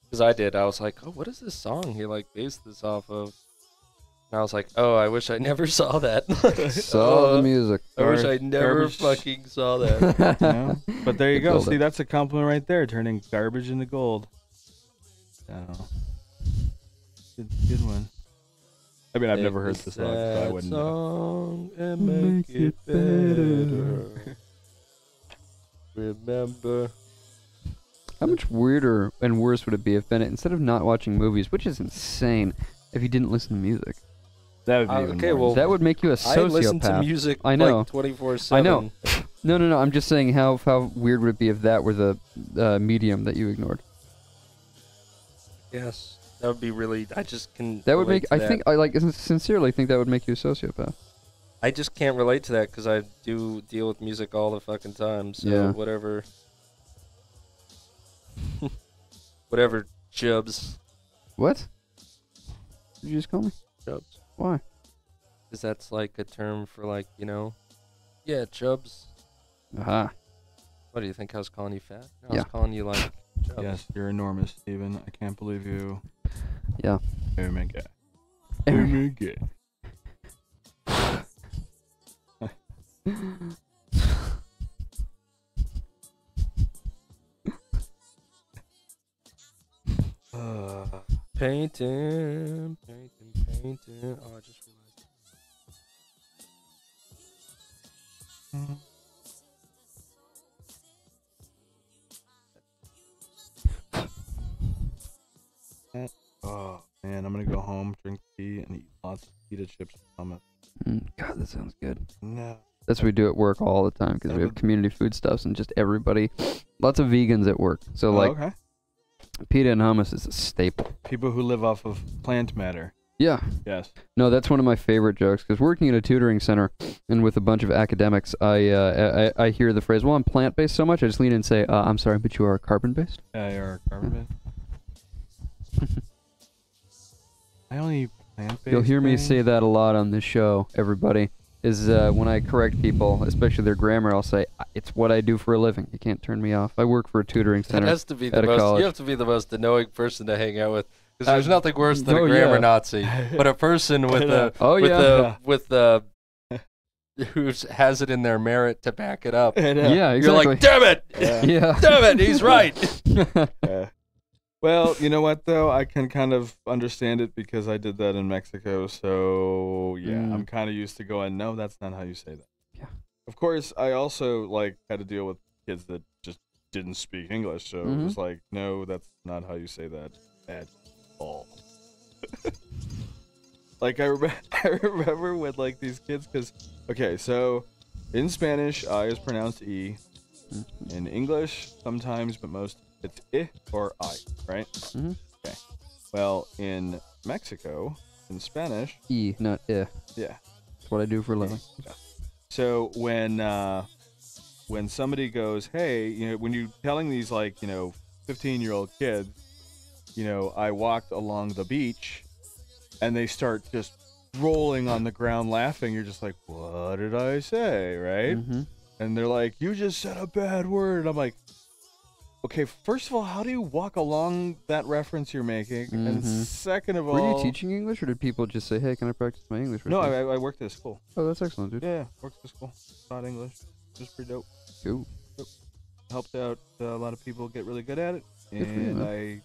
Because I did. I was like, oh, what is this song he like based this off of? And I was like, oh, I wish I never saw that.
Saw the music.
I wish
Gar-
I never
garbage.
fucking saw that.
Yeah. But there you go.
Build
See,
it.
that's a compliment right there, turning garbage into gold. So, good one. I mean, I've never heard the song, so I wouldn't know.
Song and make it better. Remember.
How much weirder and worse would it be if Bennett, instead of not watching movies, which is insane, if he didn't listen to music?
That would be even
Okay,
more.
well,
That would make you a
I listen to
sociopath.
music
I know.
like 24/7.
I know. No. I'm just saying how weird would it be if that were the medium that you ignored?
Yes. That would be really. I just can.
That would
relate
make.
to
I
that.
think. I like sincerely think that would make you a sociopath.
I just can't relate to that because I do deal with music all the fucking time. So
Yeah.
whatever. Whatever, Chubs.
What? Did you just call me?
Chubs.
Why?
Because that's like a term for like, yeah, Chubs.
Aha.
What do you think? I was calling you fat? No, I
Yeah.
was calling you like Chubs.
Yes, you're enormous, Steven. I can't believe you.
Yeah.
Oh my god.
Oh
my god.
Painting. Oh, I just realized.
Oh man, I'm gonna go home, drink tea, and eat lots of pita chips and hummus.
God, that sounds good.
No.
That's what we do at work all the time because we have community foodstuffs and just everybody, lots of vegans at work. So like
okay.
pita and hummus is a staple.
People who live off of plant matter.
Yeah.
Yes.
No, that's one of my favorite jokes because working at a tutoring center and with a bunch of academics, I hear the phrase, "Well, I'm plant-based so much," I just lean in and say, "I'm sorry, but you are carbon-based."
Yeah, you're a carbon. I only eat plant-based.
You'll hear me
things.
say that a lot on this show, everybody. Is when I correct people, especially their grammar, I'll say, "It's what I do for a living. You can't turn me off. I work for a tutoring
That
center
has to be
at
the
a
most.
college."
You have to be the most annoying person to hang out with. Because there's nothing worse than
oh,
a grammar
yeah.
Nazi, but a person with the
Oh,
with
yeah.
the who has it in their merit to back it up.
Yeah,
You're
exactly.
like, damn it,
Yeah.
damn it, he's right.
Yeah. Well, you know what though? I can kind of understand it because I did that in Mexico. So yeah, I'm kind of used to going, no, that's not how you say that.
Yeah.
Of course, I also had to deal with kids that just didn't speak English. So it was like, no, that's not how you say that at all. Like I remember with like these kids because okay, so in Spanish, I is pronounced E. In English, sometimes, but most it's I or I, right?
Mhm.
Okay. Well, in Mexico, in Spanish.
E, not eh.
Yeah.
That's what I do for a living.
Yeah. So when somebody goes, hey, when you're telling these 15-year-old kids, I walked along the beach, and they start just rolling on the ground laughing, you're just like, what did I say, right?
Mm-hmm.
And they're like, you just said a bad word. And I'm like, okay, first of all, how do you walk along that reference you're making?
Mm-hmm.
And second of all...
Were you teaching English, or did people just say, hey, can I practice my English with
No,
you?
I worked at a school.
Oh, that's excellent, dude.
Yeah, worked at a school. Taught English. It was pretty dope.
Cool.
Helped out a lot of people get really good at it.
Good for you,
And
man.
I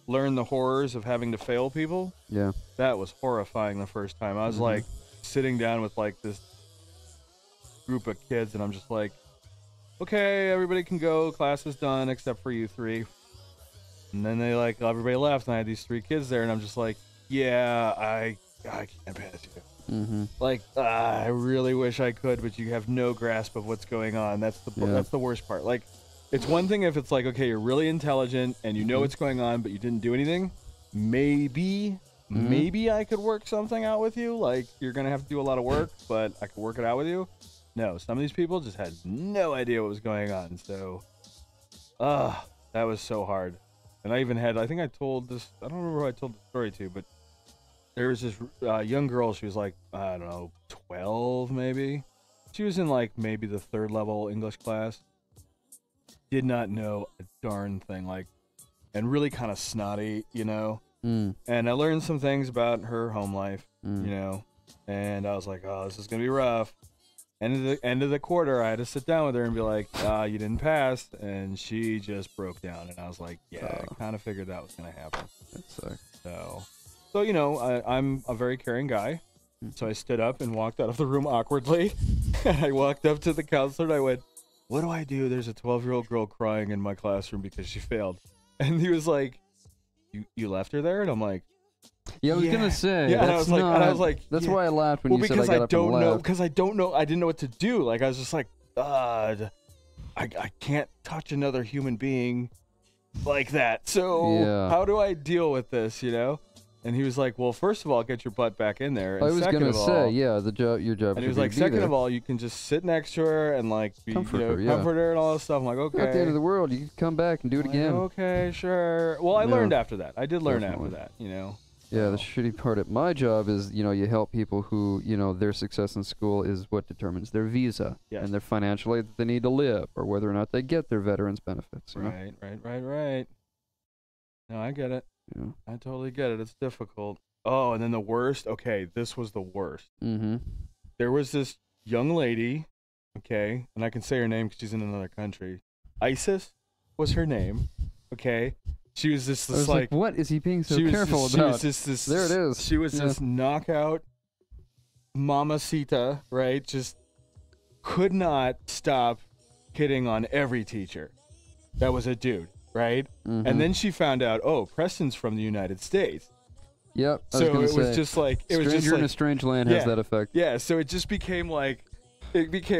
learned the horrors of having to fail people.
Yeah.
That was horrifying the first time. I was like sitting down with this group of kids, and I'm just like, okay, everybody can go. Class is done except for you three. And then everybody left, and I had these 3 kids there, and I'm just like, yeah, I can't pass you.
Mm-hmm.
I really wish I could, but you have no grasp of what's going on. That's the worst part. It's one thing if it's okay, you're really intelligent and you know what's going on, but you didn't do anything. Maybe I could work something out with you. You're gonna have to do a lot of work, but I could work it out with you. No, some of these people just had no idea what was going on. So, that was so hard. And I even had, I think I told this, I don't remember who I told the story to, but there was this young girl. She was I don't know, 12 maybe. She was in maybe the 3rd level English class. Did not know a darn thing, and really kind of snotty,
Mm.
And I learned some things about her home life, and I was like, oh, this is going to be rough. And at the end of the quarter, I had to sit down with her and be like, you didn't pass. And she just broke down. And I was like, yeah, I kind of figured that was going to happen.
That sucks.
So I'm a very caring guy. So I stood up and walked out of the room awkwardly. And I walked up to the counselor and I went, what do I do? There's a 12-year-old girl crying in my classroom because she failed. And he was like, you left her there? And I'm like,
yeah, I was gonna say.
Yeah,
that's
and I was like,
that's
yeah.
why I laughed when you said I got up and left.
Because I don't know. I didn't know what to do. I was just like, I can't touch another human being like that. So how do I deal with this? And he was like, well, first of all, get your butt back in there. And
I was gonna say, yeah, your job.
And he was like, second of all, you can just sit next to her and comfort her and all this stuff. I'm like, okay.
At the end of the world, you can come back and do it again.
Okay, sure. Well, I learned after that. I did learn after that.
Yeah, the shitty part at my job is, you help people who, their success in school is what determines their visa and their financial aid that they need to live, or whether or not they get their veterans benefits.
Right. No, I get it.
Yeah.
I totally get it. It's difficult. Oh, and then the worst. Okay, this was the worst.
Mm-hmm.
There was this young lady, okay, and I can say her name because she's in another country. Isis was her name, okay? She was this
what is he being so careful about?
She was just this.
There it is.
She was this knockout mamacita, right? Just could not stop hitting on every teacher. That was a dude, right?
Mm-hmm.
And then she found out, oh, Preston's from the United States.
Yep.
So it was just
Stranger in a Strange Land has that effect.
Yeah. So it just became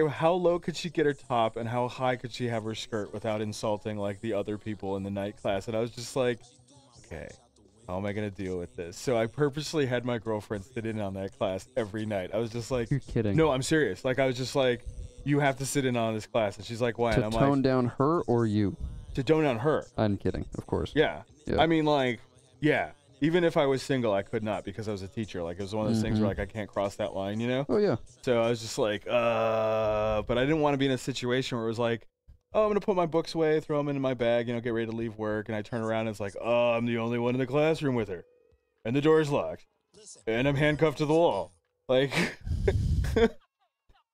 how low could she get her top and how high could she have her skirt without insulting the other people in the night class. And I was just like, okay, how am I going to deal with this? So I purposely had my girlfriend sit in on that class every night. I was just like,
you're kidding.
No, I'm serious. I was just like, you have to sit in on this class. And she's like, why?
To tone down her or you?
To tone down her.
I'm kidding, of course.
Yeah. I mean, yeah. Even if I was single, I could not because I was a teacher. It was one of those things where I can't cross that line,
Oh, yeah.
So I was just like, but I didn't want to be in a situation where it was like, oh, I'm going to put my books away, throw them into my bag, get ready to leave work. And I turn around and it's like, oh, I'm the only one in the classroom with her. And the door's locked. And I'm handcuffed to the wall.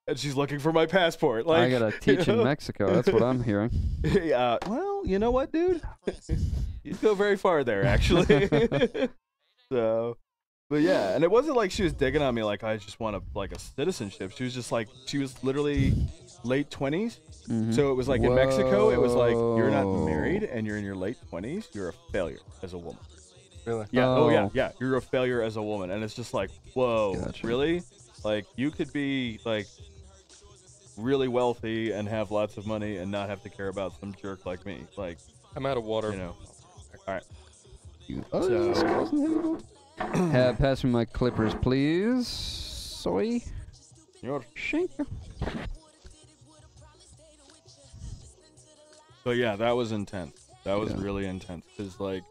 And she's looking for my passport.
I got to teach in Mexico. That's what I'm hearing.
Yeah. Well, you know what, dude? You'd go very far there, actually. So, but yeah. And it wasn't like she was digging on me I just want a citizenship. She was just she was literally late 20s. Mm-hmm. So it was in Mexico, it was you're not married and you're in your late 20s. You're a failure as a woman.
Really?
Yeah. Oh, yeah. You're a failure as a woman. And it's just whoa,
gotcha.
Really? You could be really wealthy and have lots of money and not have to care about some jerk like me.
I'm out of water.
All right.
Pass me my clippers, please. Soy. Thank you.
But yeah, that was intense. That was really intense. Because, like,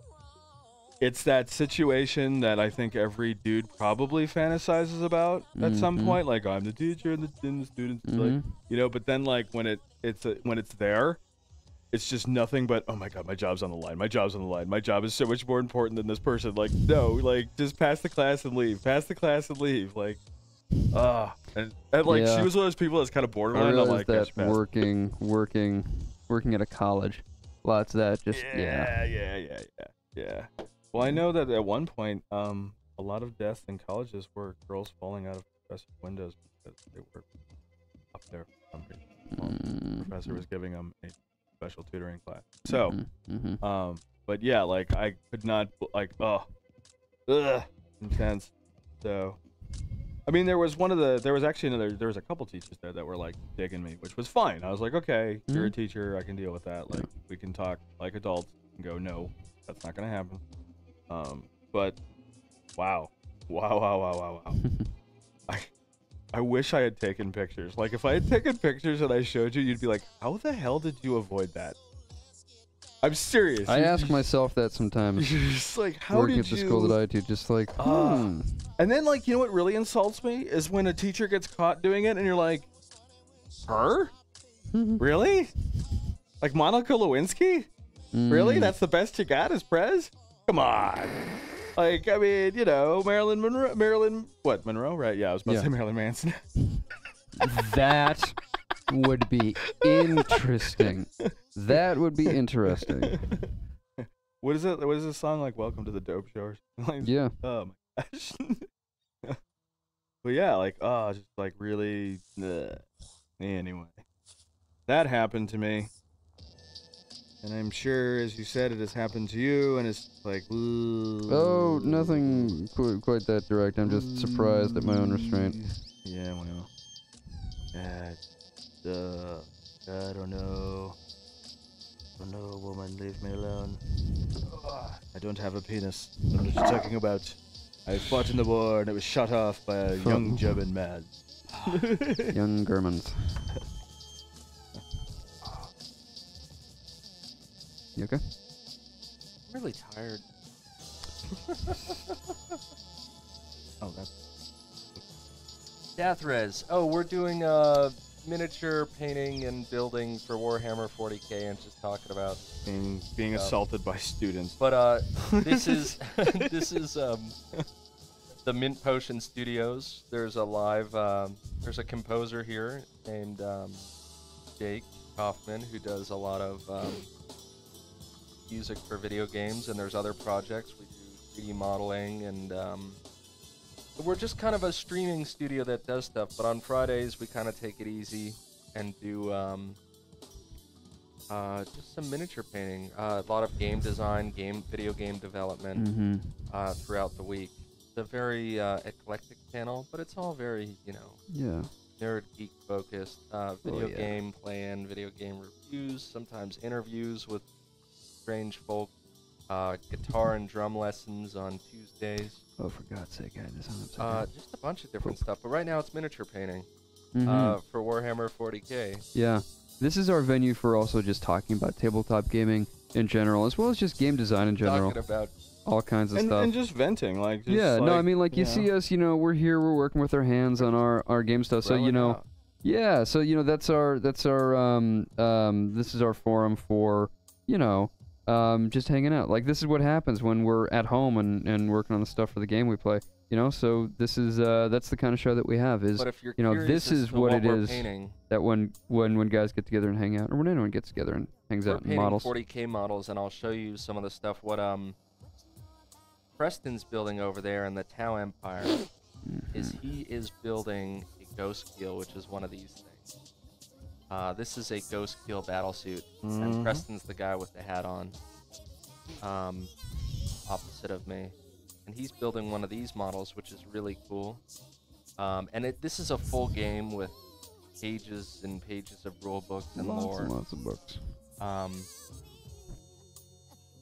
it's that situation that I think every dude probably fantasizes about at some point. Like, I'm the teacher and the students, like, you know. But then, like, when it's there, it's just nothing but, oh my god, my job's on the line. My job's on the line. My job is so much more important than this person. Like, no, like, just pass the class and leave. Pass the class and leave. Like, and like, she was one of those people that's kind of borderline.
I
I'm
realized
like,
that working at a college, lots of that. Just
yeah. Well, I know that at one point, a lot of deaths in colleges were girls falling out of professors' windows because they were up there for some reason. The professor was giving them a special tutoring class. So, but yeah, like, I could not, like, intense. So, I mean, there was a couple teachers there that were, like, digging me, which was fine. I was like, okay, you're a teacher, I can deal with that. Like, we can talk like adults and go, no, that's not gonna happen. But wow. I wish I had taken pictures. Like, if I had taken pictures and I showed you, you'd be like, how the hell did you avoid that? I'm serious.
I ask myself that sometimes.
You're just like, how
working
did
at the school that I do, just like,
And then, like, you know what really insults me is when a teacher gets caught doing it and you're like, her? Really? Like, Monica Lewinsky? Really? That's the best you got is Prez? Come on. Like, I mean, you know, Marilyn Monroe, right? Yeah, I was about to say Marilyn Manson.
That would be interesting. That would be interesting.
What is it? What is this song like? Welcome to the Dope Show or something? Like,
yeah.
Oh my gosh. But yeah, like, just like really. Anyway, that happened to me. And I'm sure, as you said, it has happened to you, and it's like, ooh.
Oh, nothing quite that direct. I'm just surprised at my own restraint.
Yeah, well. I don't know. Oh no, woman, leave me alone. I don't have a penis. I don't know what you're talking about. I fought in the war, and it was shot off by a young German man.
Young Germans. You okay?
I'm really tired.
Oh, that's...
Deathrez. Oh, we're doing miniature painting and building for Warhammer 40k and just talking about
being assaulted by students.
But this is this is the Mint Potion Studios. There's a live there's a composer here named Jake Kaufman who does a lot of music for video games, and there's other projects. We do 3D modeling, and we're just kind of a streaming studio that does stuff. But on Fridays, we kind of take it easy and do just some miniature painting, a lot of game design, video game development throughout the week. It's a very eclectic channel, but it's all very, you know, nerd geek focused. Video game play-in, video game reviews, sometimes interviews with strange folk, guitar and drum lessons on Tuesdays.
Oh, for God's sake, I just hung up.
Just a bunch of different stuff. But right now it's miniature painting for Warhammer 40k.
Yeah. This is our venue for also just talking about tabletop gaming in general, as well as just game design in general.
Talking about
all kinds of stuff.
And just venting. Like, just
yeah,
like,
no, I mean, like, you see us, you know, we're here, we're working with our hands on our game stuff. So, you know, yeah, so, you know, that's our, this is our forum for, you know, just hanging out. Like, this is what happens when we're at home and working on the stuff for the game we play. You know, so this is that's the kind of show that we have. Is,
but if you're
you know, this is what it is
painting,
that when guys get together and hang out, or when anyone gets together and hangs out and models.
40k models, and I'll show you some of the stuff. What Preston's building over there in the Tau Empire is he is building a ghost keel, which is one of these things. This is a ghost keel battlesuit, and Preston's the guy with the hat on, opposite of me. And he's building one of these models, which is really cool. And this is a full game with pages and pages of rule books and lore.
Lots of books.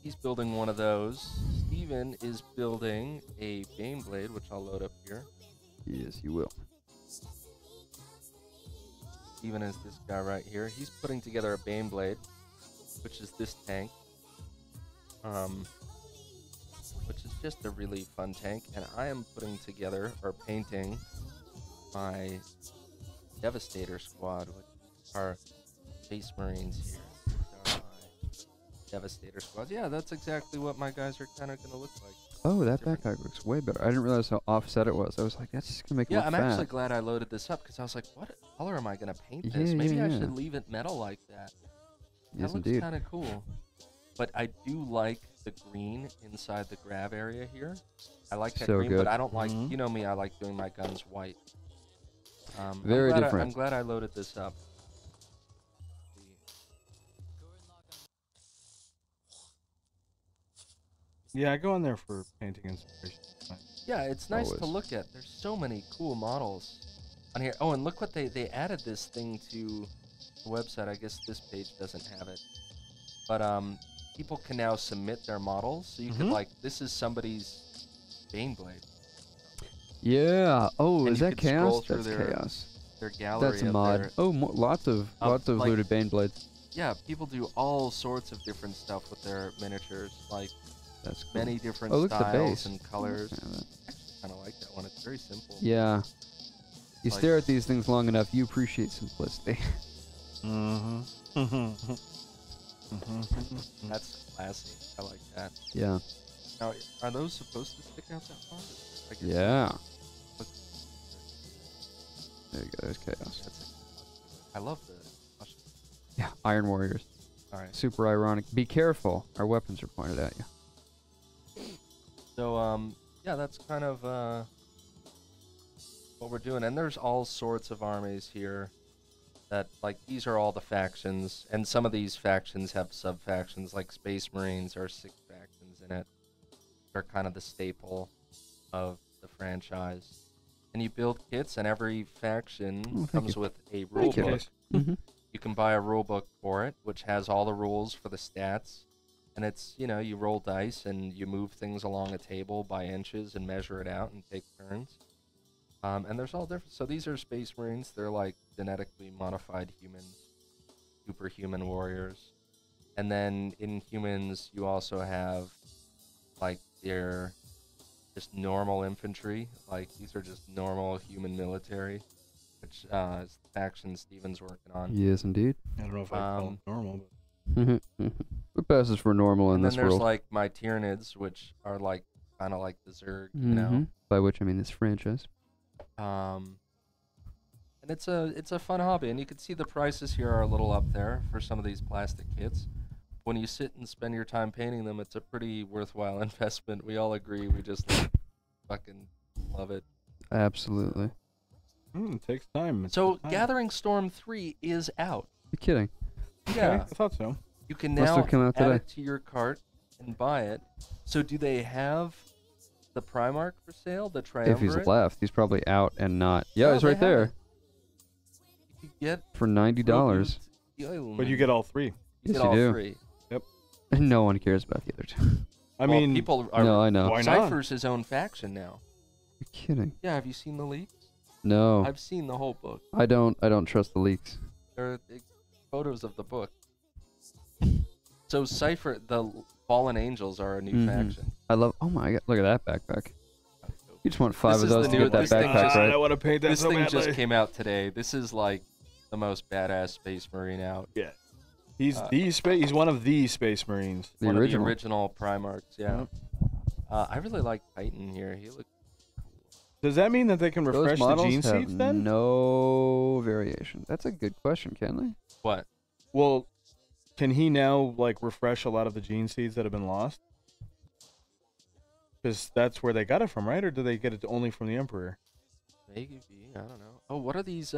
He's building one of those. Steven is building a Baneblade, which I'll load up here.
Yes, you will.
Steven is this guy right here. He's putting together a Baneblade, which is this tank. Which is just a really fun tank. And I am putting together, or painting, my Devastator squad, which are Space Marines here. These are my Devastator squads. Yeah, that's exactly what my guys are kind of going to look like.
Oh, that backpack looks way better. I didn't realize how offset it was. I was like, that's just gonna make it
Yeah,
look
I'm
fat.
actually glad I loaded this up because I was like, what color am I going to paint
Yeah,
this? Maybe
yeah,
I
yeah.
should leave it metal like that.
Yes,
That looks
indeed.
kind of cool. But I do like the green inside the grav area here. I like that
So
green,
good.
but I don't like,
Mhm.
you know me, I like doing my guns white.
Very different.
I'm glad I loaded this up.
Yeah, I go in there for painting inspiration.
Yeah, it's nice to
Always.
look at. There's so many cool models on here. Oh, and look what they added this thing to the website. I guess this page doesn't have it. But people can now submit their models. So you could
Mhm.
like, this is somebody's Baneblade.
Yeah. Oh,
And
is
you
that
could scroll
chaos?
through
That's
their-
chaos.
Their gallery
That's a
up
mod.
there.
Oh, lots of
like-
looted Baneblades.
Yeah, people do all sorts of different stuff with their miniatures, like
That's cool.
many different
Oh, look at the
styles
base.
and colors.
Yeah, that-
I kind of like that one. It's very simple.
Yeah. You
Like-
stare at these things long enough, you appreciate simplicity.
Mm-hmm.
That's classy. I like that.
Yeah.
Now, are those supposed to stick out that far? I guess
Yeah.
Look,
There you go. There's chaos.
that's I love the.
Yeah. Iron Warriors.
All right.
Super ironic. Be careful. Our weapons are pointed at you.
So yeah, that's kind of what we're doing, and there's all sorts of armies here. That like these are all the factions, and some of these factions have sub factions. Like Space Marines are 6 factions in it. They're kind of the staple of the franchise. And you build kits, and every faction
Oh, thank
comes
you.
with a rule
you.
book.
Mm-hmm.
You can buy a rule book for it, which has all the rules for the stats. And it's, you know, you roll dice and you move things along a table by inches and measure it out and take turns. And there's all different. So these are Space Marines. They're like genetically modified humans, superhuman warriors. And then in humans, you also have like their just normal infantry. Like these are just normal human military, which is the faction Steven's working on.
Yes, indeed.
I don't know if I call it normal, but
What passes for normal in
And
this
then there's
world?
like my Tyranids, which are like kind of like the Zerg, you know.
Mhm. By which I mean this franchise.
And it's a fun hobby, and you can see the prices here are a little up there for some of these plastic kits. When you sit and spend your time painting them, it's a pretty worthwhile investment. We all agree. We just fucking love it.
Absolutely.
it takes time. It
So
takes time.
Gathering Storm 3 is out.
You're kidding.
Okay,
Yeah,
I thought so.
you can
Must
now
have come out
add
today.
it to your cart and buy it. So do they have the Primarch for sale? The
If he's
Triumvirate?
left, he's probably out and not. Yeah,
No,
he's
they
right
have
there
it. You could get
for $90.
But you get all three.
You
Yes,
get
you
all
do.
3.
And no one cares about the other two.
I
Well,
mean,
people are.
No, I know.
why not?
Cypher's his own faction now.
You're kidding.
Yeah, have you seen the leaks?
No,
I've seen the whole book.
I don't trust the leaks.
There are photos of the book. So Cypher, the Fallen Angels are a new
Mhm.
faction.
I love. Oh my god! Look at that backpack. You just want 5
This
of
is
those
the
to
new-
get that
this thing
backpack
just-
I
right.
want to paint that
This
so
thing
badly.
just came out today. This is like the most badass Space Marine out.
He's he's one of the Space Marines.
The
One
original.
of the original Primarchs, yeah.
Yep.
I really like Titan here. He looks
Does that mean that they can
Those
refresh the
models
gene
have
seeds then?
no variation. That's a good question, can they?
what?
Well, can he now like refresh a lot of the gene seeds that have been lost? Because that's where they got it from, right? Or do they get it only from the Emperor?
Maybe, I don't know. Oh, what are these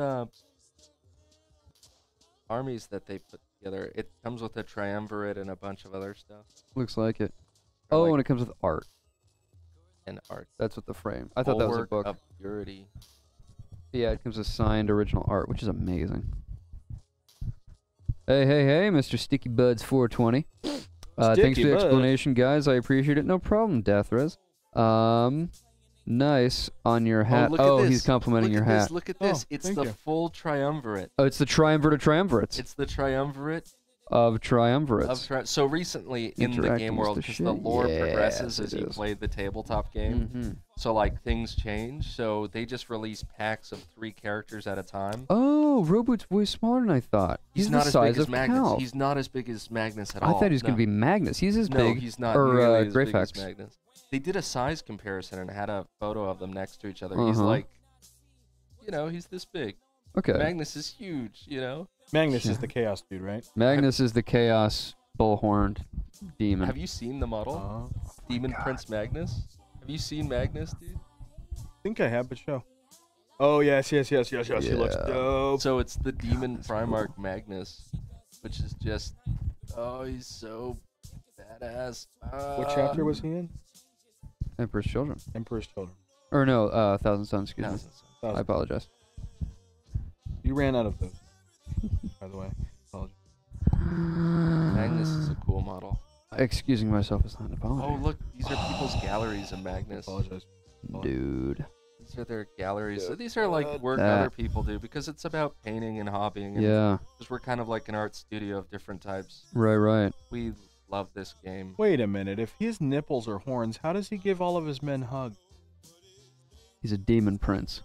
armies that they put together? It comes with a triumvirate and a bunch of other stuff.
Looks like it.
Or
Oh,
like
and it comes with art.
an art.
That's what the frame. I thought that was a
Bulwark
book.
of Purity.
Yeah, it comes with signed original art, which is amazing. Hey, Mr. Sticky Buds 420. Thanks for
Sticky
the
buzz.
explanation, guys. I appreciate it. No problem, Deathrez. Nice on your hat.
look at
Oh,
this.
he's complimenting
Look
your
at
hat.
This, look at this.
Oh,
It's
thank
the
you.
full triumvirate.
Oh, it's the triumvirate of triumvirates.
It's the triumvirate
Of triumvirates.
so recently in the
Interacting
game
with
world,
the
because the
shit.
lore
Yes,
progresses
it
as you
is.
play the tabletop game.
Mm-hmm.
So like things change. So they just release packs of 3 characters at a time.
Oh, Roboot's way smaller than I thought. He's
not
the
as
size
big as
of
Magnus.
Cal.
He's not as big as Magnus at
I
all.
thought he was
no.
going to be Magnus. He's as
No,
big.
he's not
or
nearly as big as
Greyfax.
Magnus. They did a size comparison and had a photo of them next to each other. He's
Uh-huh.
like, he's this big.
Okay.
Magnus is huge,
Magnus
Yeah.
is the chaos dude, right?
Magnus is the chaos bullhorned demon.
Have you seen the model?
Oh,
Demon
God.
Prince Magnus? Have you seen Magnus, dude?
I think I have, but show. Oh yes. He looks
Yeah.
dope.
So it's the Demon Primarch Magnus, which is just, he's so badass.
What chapter was he in?
Emperor's Children.
Emperor's Children.
Or no, Thousand Sons, excuse me.
Thousand Sons.
I apologize.
You ran out of those, by the way. Apologies.
Magnus is a cool model.
Excusing myself is not an apology.
Oh, look, these are people's galleries of Magnus.
Apologize.
Dude.
These are their galleries. So
Yeah.
these are like work
That-
other people do because it's about painting and hobbying. And
Yeah.
Because we're kind of like an art studio of different types.
Right.
We love this game.
Wait a minute. If his nipples are horns, how does he give all of his men hugs?
He's a demon prince.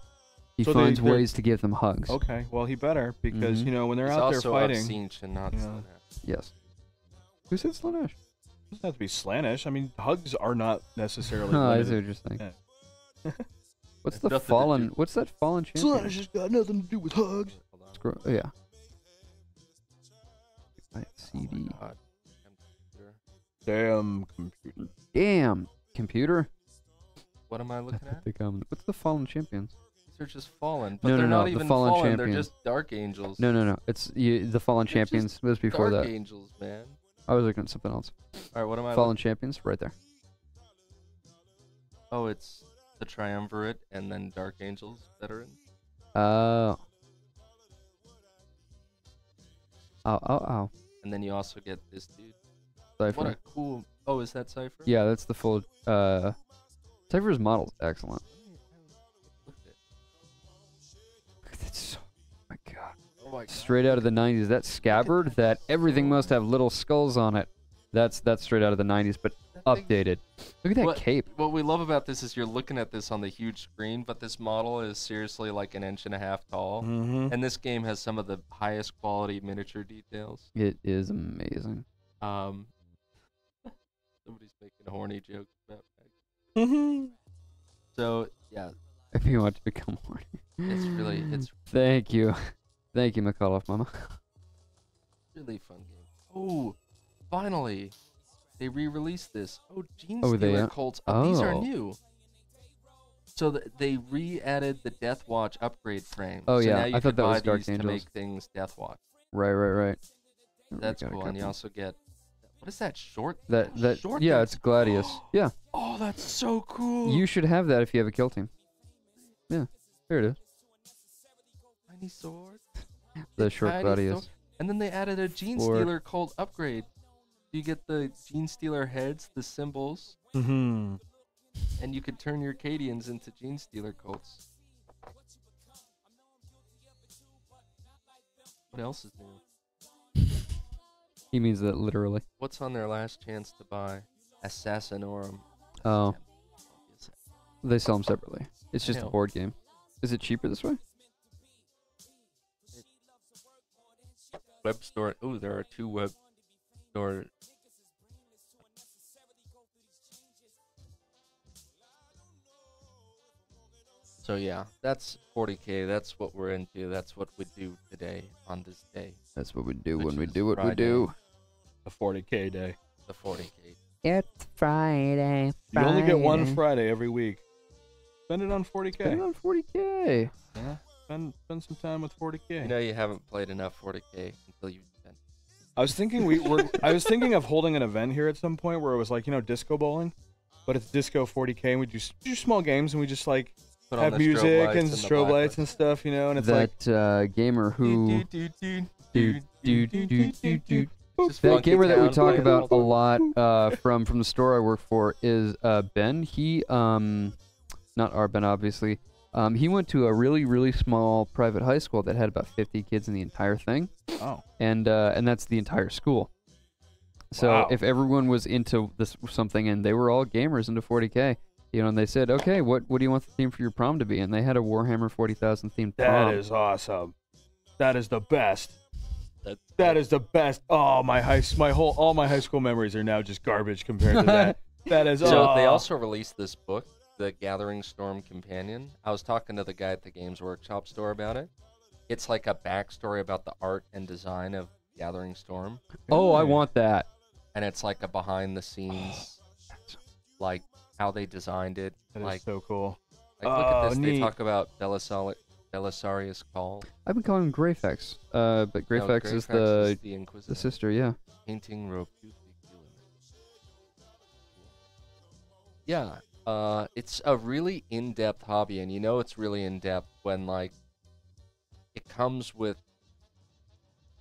He
So
finds
they're-
ways to give them hugs.
Okay, well he better because
Mhm.
when they're
He's
out there
also
fighting,
Obscene and not
Yeah.
Slanesh.
Yes. Who said Slanesh?
it doesn't have to be slannish. I mean, hugs are not necessarily.
Oh, I see
limited.
what you're saying.
Yeah.
What's
It's
the
nothing to
fallen?
do-
What's that fallen champion?
Slanish has got nothing to do with hugs.
Hold on.
Scroll. Oh, yeah. CD.
God.
Damn computer.
Damn. Computer.
What am I looking at?
What's the fallen champions?
These are just fallen, but
No,
they're
no,
not
the
even
fallen
They're
champions.
just dark angels.
No. It's the fallen
They're just
champions. Was before
dark
that.
angels, man.
I was looking at something else.
All right, what am I?
Fallen champions, right there.
Oh, it's the triumvirate and then dark angels veteran.
Oh. Oh.
And then you also get this dude.
Cypher.
What a cool. Oh, is that Cypher?
Yeah, that's the full. Cypher's model's excellent.
Look at it.
It's so, my God.
Oh my God.
Straight out of the 90s. That scabbard, that everything must have little skulls on it. That's straight out of the 90s, but
That thing-
updated. Look at that
What-
cape.
What we love about this is you're looking at this on the huge screen, but this model is seriously like an inch and a half tall.
Mm-hmm.
And this game has some of the highest quality miniature details.
It is amazing.
Somebody's making horny jokes about that.
Mm-hmm.
So yeah,
If you want to become horny.
it's
Thank you. Thank you, McAuliffe Mama.
really fun game. Oh, finally, they re-released this. Oh, Gene
Oh, they
Stealer
are-
Colts. Oh, these are
oh.
new. So they re-added the Death Watch upgrade frame.
Oh,
so
yeah,
now you
I
can
thought that
buy
was Dark
these to
Angels.
make things Death Watch.
Right. Oh, we
That's
got a
cool. And you
couple.
also get what is that short?
That
short
yeah,
thing?
it's Gladius. Yeah,
Oh, that's so cool.
you should have that if you have a kill team. Yeah, there it is.
Tiny sword.
The short
Tiny
Gladius.
sword. And then they added a Gene
Sword.
Stealer Colt upgrade. You get the Gene Stealer heads, the symbols,
Mm-hmm.
and you could turn your Cadians into Gene Stealer Colts. What else is new?
He means that literally.
What's on their last chance to buy? Assassinorum.
Oh, they sell them separately. It's
I
just a
know.
board game. Is it cheaper this way?
Web store. Oh, there are 2 web store. So yeah, that's 40K. That's what we're into. That's what we do today on this day,
That's what we do
Which
when we
is
do what we
Friday.
do.
A 40K day.
the 40K.
It's Friday.
You only get one Friday every week. Spend it on 40K.
Spend it on 40K.
Yeah. Spend some time with 40K.
You know you haven't played enough 40K until you've spent.
I was thinking I was thinking of holding an event here at some point where it was like, disco bowling, but it's disco 40K and we just do small games and we just like
Put on
have
the
music
strobe lights
and
the
strobe
black
lights and stuff, and it's like
That gamer who.
Just
That
Funky
gamer that we
Town
talk
playing
about a
all the-
lot from the store I work for is Ben. He not our Ben obviously. He went to a really small private high school that had about 50 kids in the entire thing.
Oh.
And that's the entire school. So
Wow.
if everyone was into this something and they were all gamers into 40K, you know, and they said, okay, what do you want the theme for your prom to be? And they had a Warhammer 40,000 themed prom.
That is awesome. That is the best.
That's
That is the best. Oh, all my high school memories are now just garbage compared to that. That is.
So they
oh.
also released this book, The Gathering Storm Companion. I was talking to the guy at the Games Workshop store about it. It's like a backstory about the art and design of Gathering Storm,
Oh, I want that.
and it's like a behind the scenes, like how they designed it.
That is
Like,
so cool.
look at
Oh,
this.
neat.
They talk about Belisarius Call.
I've been calling him Greyfax, but Greyfax is the
Inquisitor.
sister, yeah.
Painting Roputic. Yeah, it's a really in-depth hobby, and you know it's really in-depth when, like, it comes with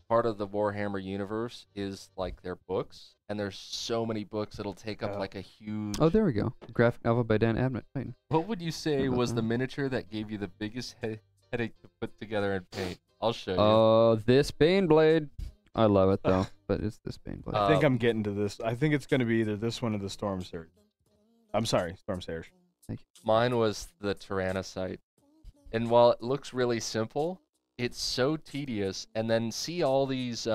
part of the Warhammer universe is, like, their books, and there's so many books it'll take up,
Yeah.
like, a huge...
Oh, there we go. Graphic novel by Dan Abnett. Titan.
What would you say
about
was the
that?
miniature that gave you the biggest headache to put together and paint? I'll show you.
This Baneblade. I love it though, but it's this Baneblade.
I think I'm getting to this. I think it's going to be either this one or the Storm Surge. I'm sorry, Storm Surge.
Mine was the Tyrannocyte. And while it looks really simple, it's so tedious. And then see all these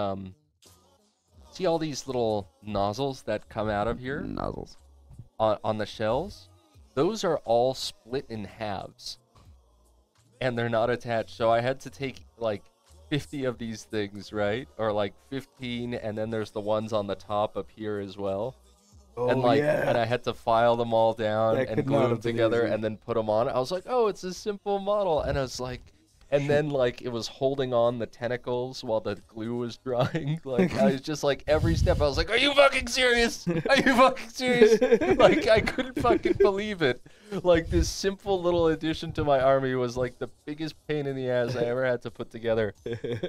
little nozzles that come out of here
Nozzles.
on the shells? Those are all split in halves. And they're not attached. So I had to take like 50 of these things, right? Or like 15, and then there's the ones on the top up here as well.
Oh,
And like,
yeah.
and I had to file them all down
That
and
could
glue
not
them
have been
together
easy.
and then put them on. I was like, oh, it's a simple model. And I was like, and then like it was holding on the tentacles while the glue was drying. Like I was just like every step I was like, are you fucking serious? Are you fucking serious? Like I couldn't fucking believe it. Like this simple little addition to my army was like the biggest pain in the ass I ever had to put together.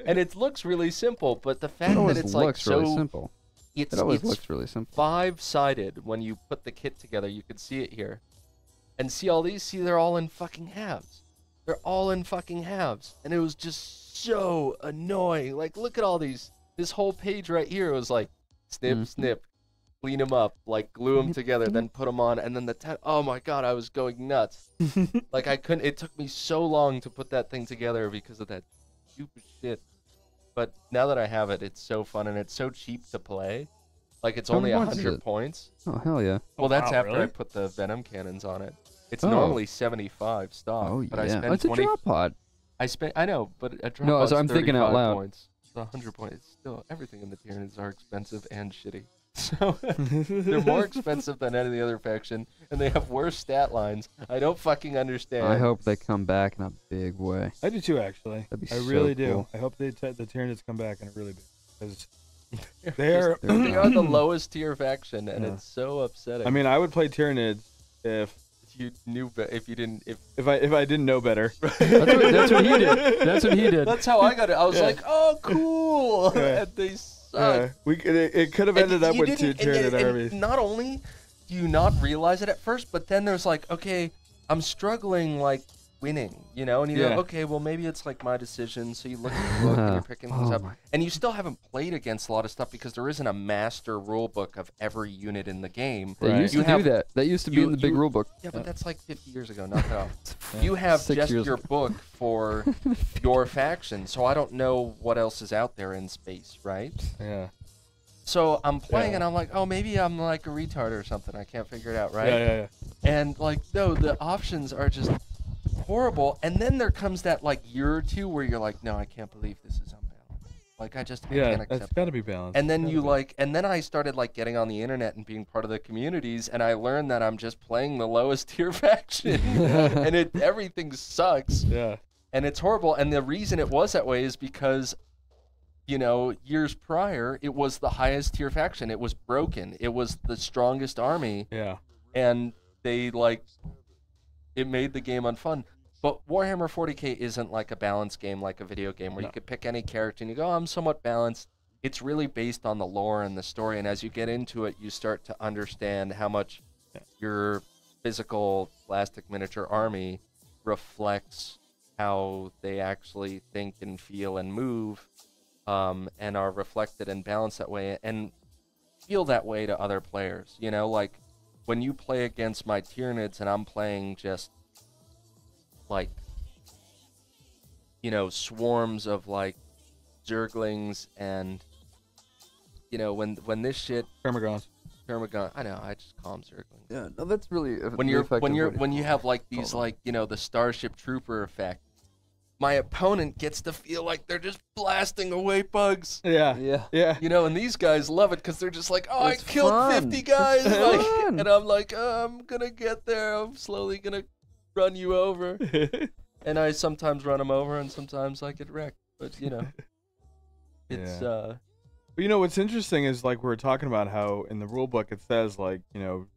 And it looks really simple, but the fact
It
that
always
it's like
looks really
so
simple.
it's
It always
it's
looks really simple.
5-sided when you put the kit together. You can see it here. And see all these? See, they're all in fucking halves. They're all in fucking halves. And it was just so annoying. Like, look at all these. This whole page right here was like, snip, snip, clean them up, like glue them together, then put them on. And then oh my God, I was going nuts. Like, I couldn't, it took me so long to put that thing together because of that stupid shit. But now that I have it, it's so fun and it's so cheap to play. Like, it's
How
only
many points is
100
it?
points.
Oh hell yeah.
Well, that's
wow,
after I
really?
put the venom cannons on it. It's
Oh.
normally 75 stock,
Oh
but I
yeah.
spent
Oh, it's a
20.
drop pod.
I know, but a drop
No,
pod's
so I'm thinking out
35
loud.
Points. It's 100 points. It's still, everything in the Tyranids are expensive and shitty. So they're more expensive than any other faction, and they have worse stat lines. I don't fucking understand.
I hope they come back in a big way.
I do too, actually.
That'd be
I
so
really do.
cool.
I hope the Tyranids come back in a really big. Because they're.
They are the lowest tier faction, and
Yeah.
it's so upsetting.
I mean, I would play Tyranids if
you knew, if you didn't,
if I didn't know better.
That's what he did. That's what he did.
That's how I got it. I was
Yeah.
like, oh, cool.
Yeah.
And they suck.
Yeah, it could have
And
ended up
you
with two
didn't- and-
Tyranid
and
armies.
Not only do you not realize it at first, but then there's like, okay, I'm struggling like winning, you know, and you
Yeah.
go, okay, well maybe it's like my decision. So you look at the book and you're picking things
Oh
up,
my-
and you still haven't played against a lot of stuff because there isn't a master rule book of every unit in the game.
They
Right.
used
You
to do
have-
that. That used to be
you-
in the big
you-
rule book.
Yeah, but that's like 50 years ago. Knock it off. You have
6
just
years
your
ago.
book for your faction, so I don't know what else is out there in space, right?
Yeah.
So I'm playing
Yeah.
and I'm like, oh, maybe I'm like a retard or something. I can't figure it out, right?
Yeah.
And like, no, the options are just horrible. And then there comes that like year or two where you're like, no, I can't believe this is unbalanced. Like, I
Yeah,
can't
that's
accept.
got to be balanced.
And then
Gotta
you
be.
like, and then I started like getting on the internet and being part of the communities, and I learned that I'm just playing the lowest tier faction, and everything sucks,
Yeah.
and it's horrible. And the reason it was that way is because, you know, years prior, it was the highest tier faction. It was broken. It was the strongest army,
Yeah.
and they like, it made the game unfun. But Warhammer 40K isn't like a balanced game like a video game where
No.
you could pick any character and you go, oh, I'm somewhat balanced. it's really based on the lore and the story, and as you get into it, you start to understand how much your physical plastic miniature army reflects how they actually think and feel and move, and are reflected and balanced that way, and feel that way to other players. You know, like when you play against my Tyranids and I'm playing just like, you know, swarms of like Zerglings, and you know, when this shit
Termagants.
I know, I just call them Zerglings.
Yeah, no, that's really
When you have like these like, you know, the Starship Trooper effect, my opponent gets to feel like they're just blasting away bugs.
Yeah. Yeah.
You know, and these guys love it because they're just like, oh,
It's
I killed
fun.
50 guys. Like,
fun.
and I'm like, oh, I'm going to get there. I'm slowly going to run you over. And I sometimes run them over and sometimes I get wrecked. But, you know, it's...
But you know what's interesting is like we were talking about how in the rule book it says like, you know,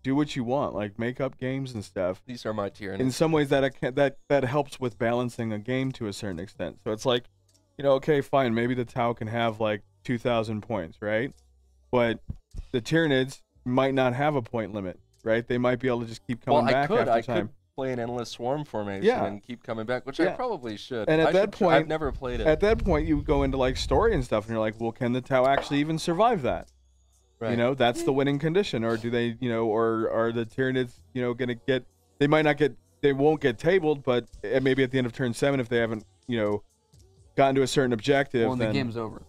do what you want, like make up games and stuff.
These are my Tyranids.
In some ways that helps with balancing a game to a certain extent. So it's like, you know, okay, fine, maybe the Tau can have like 2,000 points, right? But the Tyranids might not have a point limit, right? They might be able to just keep coming back after
I
time.
could play an endless swarm formation
Yeah.
and keep coming back, which I
Yeah.
probably should.
And at
I
that
should
point,
I've never played it.
At that point, you go into like story and stuff, and you're like, well, can the Tau actually even survive that?
Right.
You know, that's the winning condition. Or do they, you know, or are the Tyranids, you know, gonna get? They might not get. They won't get tabled, but maybe at the end of turn 7, if they haven't, you know, gotten to a certain objective,
when
then,
the game's over.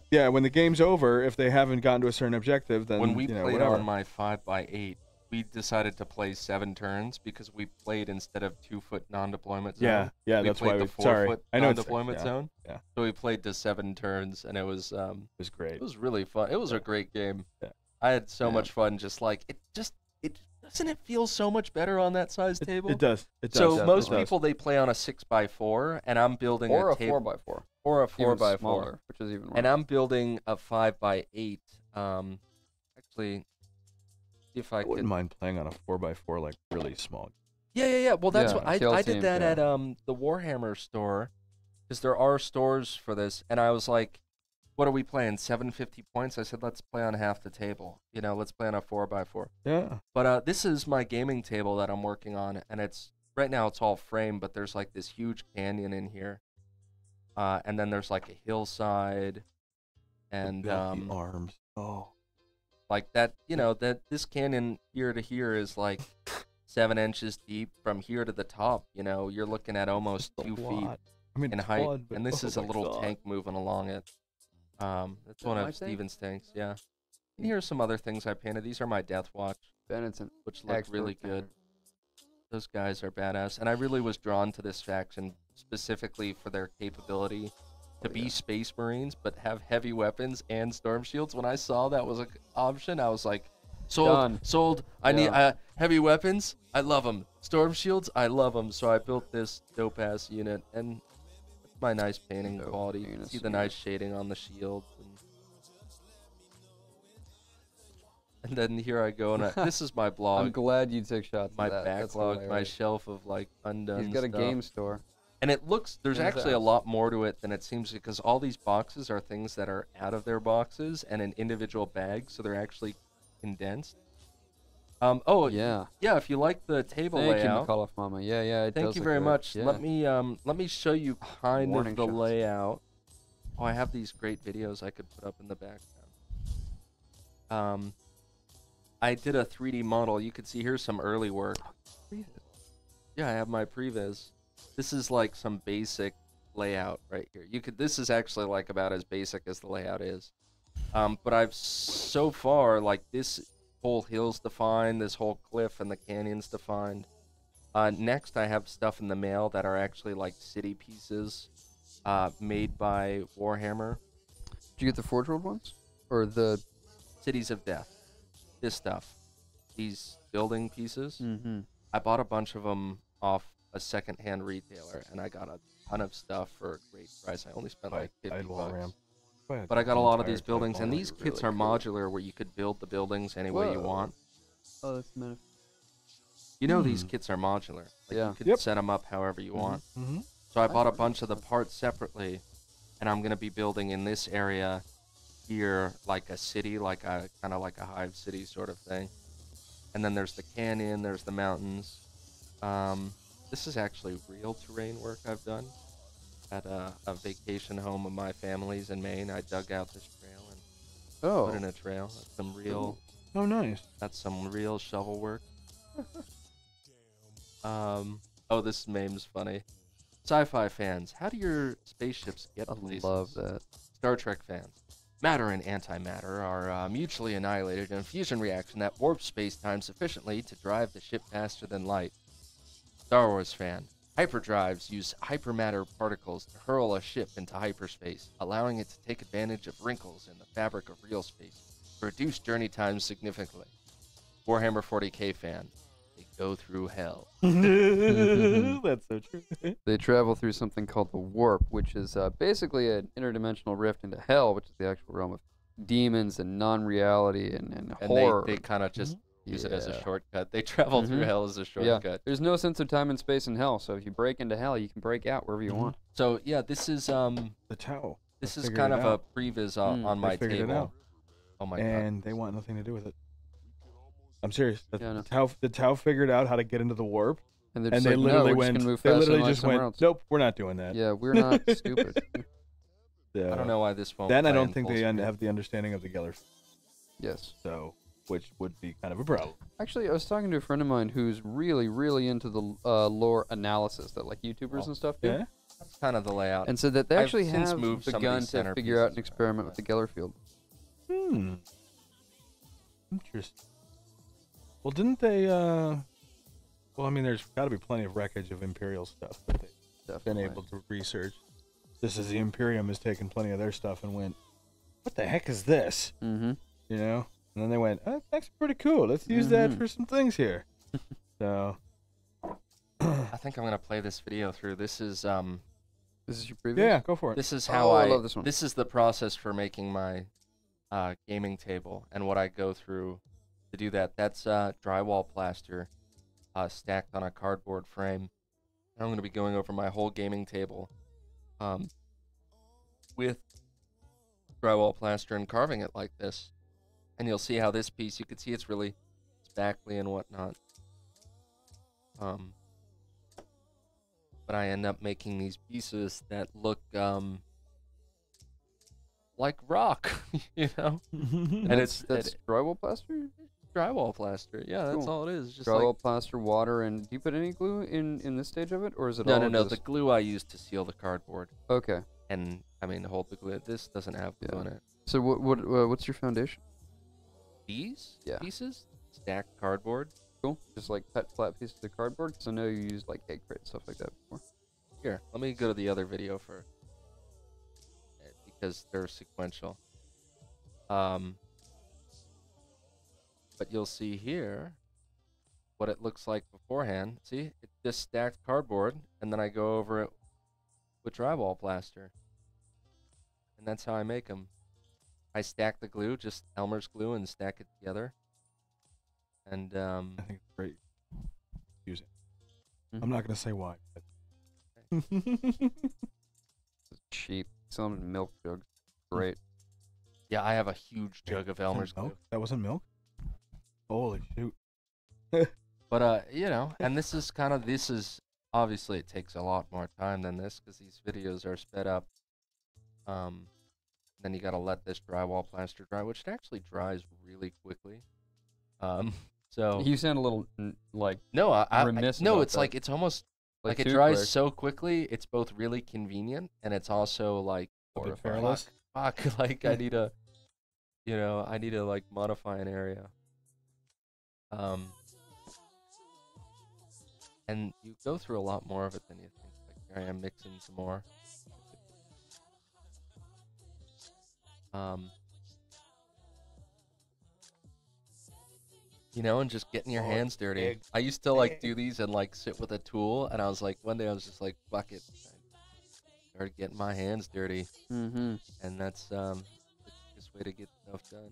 yeah, when the game's over, if they haven't gotten to a certain objective, then
when we
you know,
played
whatever.
on my 5x8, we decided to play 7 turns because we played instead of 2-foot non-deployment zone.
Yeah,
we
that's
played
why
the
we.
4
Sorry,
foot
I know it's
non-deployment zone.
Yeah,
So we played to 7 turns, and it was
great.
it was really fun. It was a great game.
Yeah.
I had so much fun. Just like it doesn't it feel so much better on that size table?
It does. It does.
So
it
most
does.
people, they play on a 6x4, and I'm building
Or a
table
4x4.
or a
Even
4x4,
smaller, which is even worse.
and I'm building a 5x8. Actually, see if I
I
could.
wouldn't mind playing on a 4x4, like really small.
Yeah. Well, that's
Yeah,
what I
TL
did
team,
that
yeah.
at the Warhammer store, because there are stores for this, and I was like, "What are we playing? 750 points?" I said, "Let's play on half the table. You know, let's play on a 4x4."
Yeah.
But this is my gaming table that I'm working on, and it's right now it's all framed, but there's like this huge canyon in here, and then there's like a hillside, and
the arms. Oh.
like that. You know that this canyon here to here is like 7 inches deep from here to the top. You know, you're looking at almost
A
2 feet
lot. I mean,
in
it's
height,
blood, but
and this
oh
is a
my
little
God.
tank moving along it. That's
that
one
my
of
tank?
Steven's tanks. Yeah. And here's some other things I painted. These are my Death Watch,
Bennett's an
which look
expert
really good.
painter.
Those guys are badass, and I really was drawn to this faction specifically for their capability to be Space Marines, but have heavy weapons and storm shields. When I saw that was an option, I was like, sold,
Done.
sold. I need
Yeah.
heavy weapons. I love them. Storm shields, I love them. So I built this dope-ass unit, and it's my nice painting
Dope
quality. You
unit.
see the nice shading on the shield. And then here I go, and this is my blog.
I'm glad you took shots
My
of that. That's
backlog, my
hilarious.
shelf of like undone
He's got a
stuff.
game store.
And it looks, there's
In his
actually a
house.
lot more to it than it seems, because all these boxes are things that are out of their boxes and in individual bags, so they're actually condensed. Oh
Yeah.
yeah, if you like the table
Thank you,
layout,
McAuliffe Mama. Yeah, it
thank
does
you
look
very
good.
much.
Yeah.
Let me show you kind
Warning
of the
shots.
layout. Oh, I have these great videos I could put up in the background. I did a 3D model. You can see here's some early work. Yeah, I have my previs. This is like some basic layout right here. This is actually like about as basic as the layout is. But I've so far, like, this whole hill's defined, this whole cliff and the canyon's defined. Next I have stuff in the mail that are actually like city pieces made by Warhammer.
Did you get the Forge World ones? Or the...
Cities of Death. This stuff. These building pieces.
Mm-hmm.
I bought a bunch of them off a secondhand retailer, and I got a ton of stuff for a great price. I only spent like 50 bucks. But I got a lot of these buildings, and these kits are modular, where you could build the buildings any way you
Whoa.
want.
Oh, that's a
You know these kits are modular. Like
Yeah.
you could set them up however you want.
Mm-hmm.
So I bought a bunch of the parts separately, and I'm gonna be building in this area here like a city, like a kind of like a hive city sort of thing. And then there's the canyon, there's the mountains. This is actually real terrain work I've done at a vacation home of my family's in Maine. I dug out this trail and put in a trail. That's some real.
Oh, nice.
That's some real shovel work. Oh, this meme's funny. Sci-fi fans, how do your spaceships get places?
I love that.
Star Trek fans, matter and antimatter are mutually annihilated in a fusion reaction that warps space-time sufficiently to drive the ship faster than light. Star Wars fan, hyperdrives use hypermatter particles to hurl a ship into hyperspace, allowing it to take advantage of wrinkles in the fabric of real space to reduce journey times significantly. Warhammer 40k fan, they go through hell.
That's so true.
They travel through something called the warp, which is basically an interdimensional rift into hell, which is the actual realm of demons and non-reality and horror.
They kind of just use it as a shortcut. They travel through hell as a shortcut.
Yeah. There's no sense of time and space in hell, so if you break into hell, you can break out wherever you want.
So yeah, this is
the Tau.
this is kind of a previs on my
figured it
table.
out.
Oh my god.
And they want nothing to do with it. I'm serious.
Yeah,
The Tau figured out how to get into the warp,
And,
and they literally went. They literally just went.
Else.
Nope, we're not doing that.
Yeah, we're not stupid.
I don't know why this won't.
Then I
play
don't
in
think
full
they
screen.
have the understanding of the Geller.
Yes.
So, which would be kind of a problem.
Actually, I was talking to a friend of mine who's really, really into the lore analysis that like YouTubers and stuff do.
Yeah.
That's kind of the layout.
And said that they
I've
actually
since
have
moved some of
begun
these
to figure out
centerpieces
an experiment with the Geller field.
Interesting. Well, didn't they? Well, I mean, there's got to be plenty of wreckage of Imperial stuff that they've been able to research. This is the Imperium has taken plenty of their stuff and went, "What the heck is this?"
Mm-hmm.
You know, and then they went, "Oh, that's pretty cool. Let's use that for some things here." So,
I think I'm gonna play this video through. This is
This is your preview?
yeah, go for it.
This is how
I love this one.
This is the process for making my gaming table and what I go through to do that. That's drywall plaster stacked on a cardboard frame. I'm going to be going over my whole gaming table with drywall plaster and carving it like this. And you'll see how this piece, you can see it's really spackly and whatnot. But I end up making these pieces that look like rock, you know? And
That's drywall plaster?
drywall plaster. Yeah, that's
Cool.
all it is. Just
Drywall plaster, water, and do you put any glue in this stage of it, or is it
no,
all
no, no.
just-
The glue I use to seal the cardboard,
Okay.
and I mean to hold the glue. This doesn't have glue in it.
So what's your foundation?
These
Yeah.
pieces, stacked cardboard.
Cool. Just like cut flat pieces of cardboard, because I know you used like egg crate stuff like that before.
Here, let me go to the other video first, because they're sequential. But you'll see here what it looks like beforehand. See, it's just stacked cardboard, and then I go over it with drywall plaster, and that's how I make them. I stack the glue, just Elmer's glue, and stack it together. And
I think it's great. Use it.
Mhm.
I'm not gonna say why. But
It's cheap. Selling in milk jugs. Great.
yeah, I have a huge jug of Elmer's
milk?
glue.
That wasn't milk. Holy shoot!
But you know, and this is obviously it takes a lot more time than this because these videos are sped up. Then you gotta let this drywall plaster dry, which it actually dries really quickly. So
You sound a little like
no,
remiss
no,
about
it's
that.
like it's almost like it
too
dries
quick.
so quickly. It's both really convenient and it's also like
A bit
fuck,
perilous.
fuck, like I need to, you know, I need to like modify an area. And you go through a lot more of it than you think. Like here I am mixing some more. You know, and just getting your hands dirty.
egg.
I used to like do these and like sit with a tool, and I was like, one day I was just like, fuck it. I started getting my hands dirty,
Mm-hmm.
and that's the quickest way to get stuff done.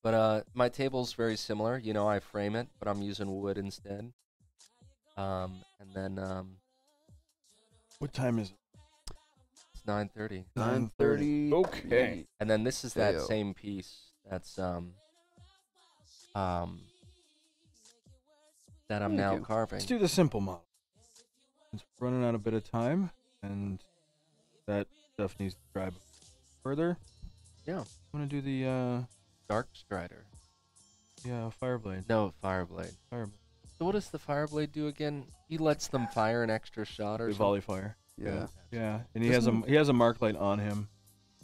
But my table's very similar. You know, I frame it, but I'm using wood instead. And then
What time is it?
It's
It's 9:30.
9:30.
Okay.
And then this is that
Fail.
same piece. That's that I'm
Thank
now
you.
carving.
Let's do the simple model. It's running out a bit of time, and that stuff needs to dry further.
Yeah.
I'm gonna do the
Dark Strider.
Fireblade.
No, Fireblade.
Fireblade.
So what does the Fireblade do again? He lets them fire an extra shot or
The
something?
volley fire.
Yeah.
Yeah, and he has a mark light on him,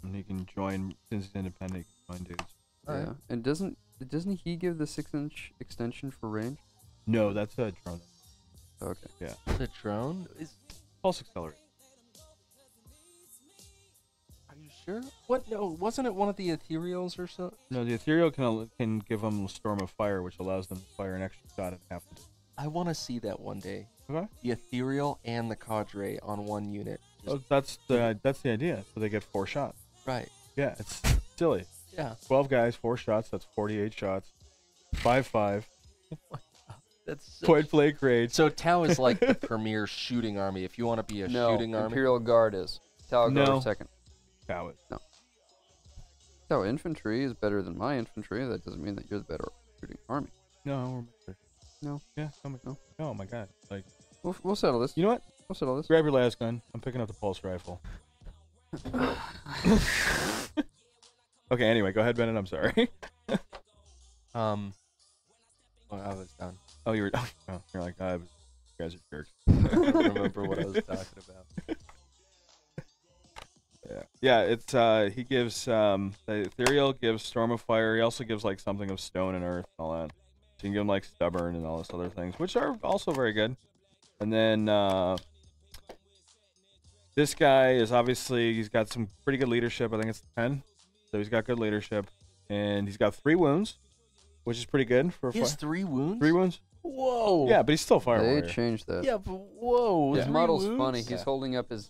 and he can join since he's independent. He can join dudes.
Alright.
Yeah. And doesn't he give the 6-inch extension for range?
No, that's a drone.
Okay.
Yeah,
The drone?
pulse accelerator.
Are you sure? What? No, wasn't it one of the ethereals or so?
No, the ethereal can give them storm of fire, which allows them to fire an extra shot at half the distance.
I want to see that one day.
Okay.
The ethereal and the cadre on one unit.
Oh, that's the idea. So they get 4 shots.
Right.
Yeah, it's silly.
Yeah.
12 guys, 4 shots. That's 48 shots. 5-5.
That's
Point blank range.
So Tau is like the premier shooting army. If you want to be a
No,
shooting army,
Imperial Guard is. Tower Guard
No.
is second.
Cow it.
So infantry is better than my infantry. That doesn't mean that you're the better shooting army.
No, we're
No.
Yeah. Oh my,
No.
oh my god. Like,
We'll settle this.
you know what?
We'll settle this.
Grab your last gun. I'm picking up the pulse rifle. Okay. Anyway, go ahead, Bennett. I'm sorry.
well, I was done.
Oh, you were. Oh, you're like, you guys are jerks.
I don't remember what I was talking about.
Yeah. Yeah. It's he gives the ethereal gives storm of fire. He also gives like something of stone and earth and all that. So you can give him like stubborn and all this other things, which are also very good. And then this guy is obviously he's got some pretty good leadership. I think it's 10. So he's got good leadership, and he's got 3 wounds, which is pretty good for a
He has 3 wounds.
3 wounds.
Whoa.
Yeah, but he's still fire
They
warrior.
changed that.
Yeah, but whoa.
His
3
model's
wounds?
funny. He's
Yeah.
holding up his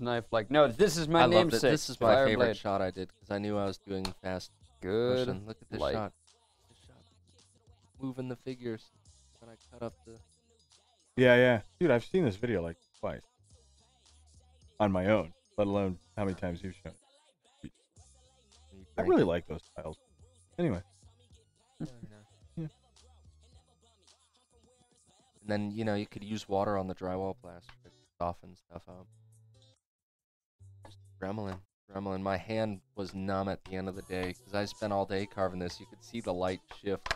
knife like, no, this is my
I loved it.
namesake.
This is my
Fireblade.
favorite shot I did because I knew I was doing fast
Good.
motion. Look at this
light.
shot. This shot. Moving the figures. When I cut up the.
Yeah. Dude, I've seen this video like twice on my own, let alone how many times you've shown it. I really like those tiles. Anyway.
Yeah.
Yeah.
And then you could use water on the drywall plaster to soften stuff up. Just gremlin. My hand was numb at the end of the day because I spent all day carving this. You could see the light shift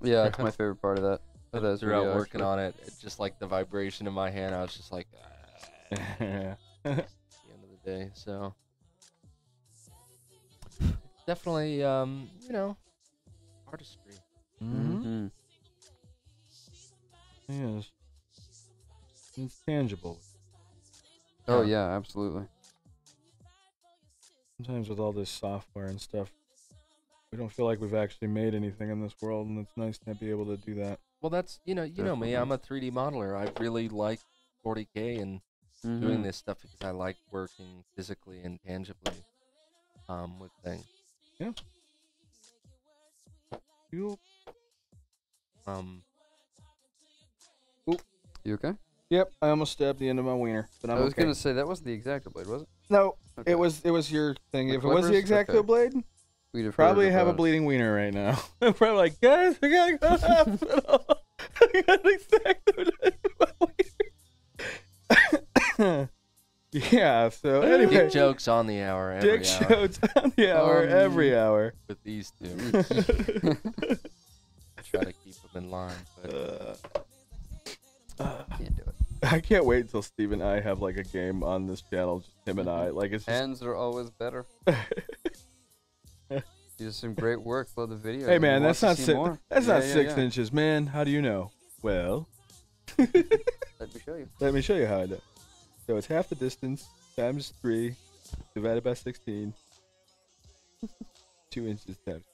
Yeah, it's my favorite part of that.
throughout working on it. Just like the vibration in my hand, I was just like, at the end of the day. So definitely, artistry.
Mm-hmm.
Yes. It's tangible.
Oh yeah, absolutely.
Sometimes with all this software and stuff, we don't feel like we've actually made anything in this world, and it's nice to be able to do that.
Well, that's you know me. I'm a 3D modeler. I really like 40K and doing this stuff because I like working physically and tangibly with things.
Yeah. You.
You okay?
Yep, I almost stabbed the end of my wiener, but I'm
I was
okay.
gonna say that wasn't the Exacto blade, was it?
No,
Okay.
it was your thing.
The
If it was the
clippers?
Exacto
Okay.
blade,
We'd have
probably
heard
have a
about it.
bleeding wiener right now. I'm probably like, guys, I gotta go to the hospital. I got an Exacto blade in my wiener. Yeah. So anyway,
Dick jokes on the hour. Every
dick
hour
shows on the hour every hour.
with these two. Try to keep them in line, but
Can't do it.
I can't wait until Steve and I have like a game on this channel, just him and I. Like it's just.
Hands are always better. You did some great work for the video.
Hey
You
man,
want
that's
to
not
see more?
that's not
Yeah,
6
yeah.
inches, man. How do you know? Well,
Let me show you.
let me show you how I know. So it's half the distance times 3 divided by 16. 2 inches times.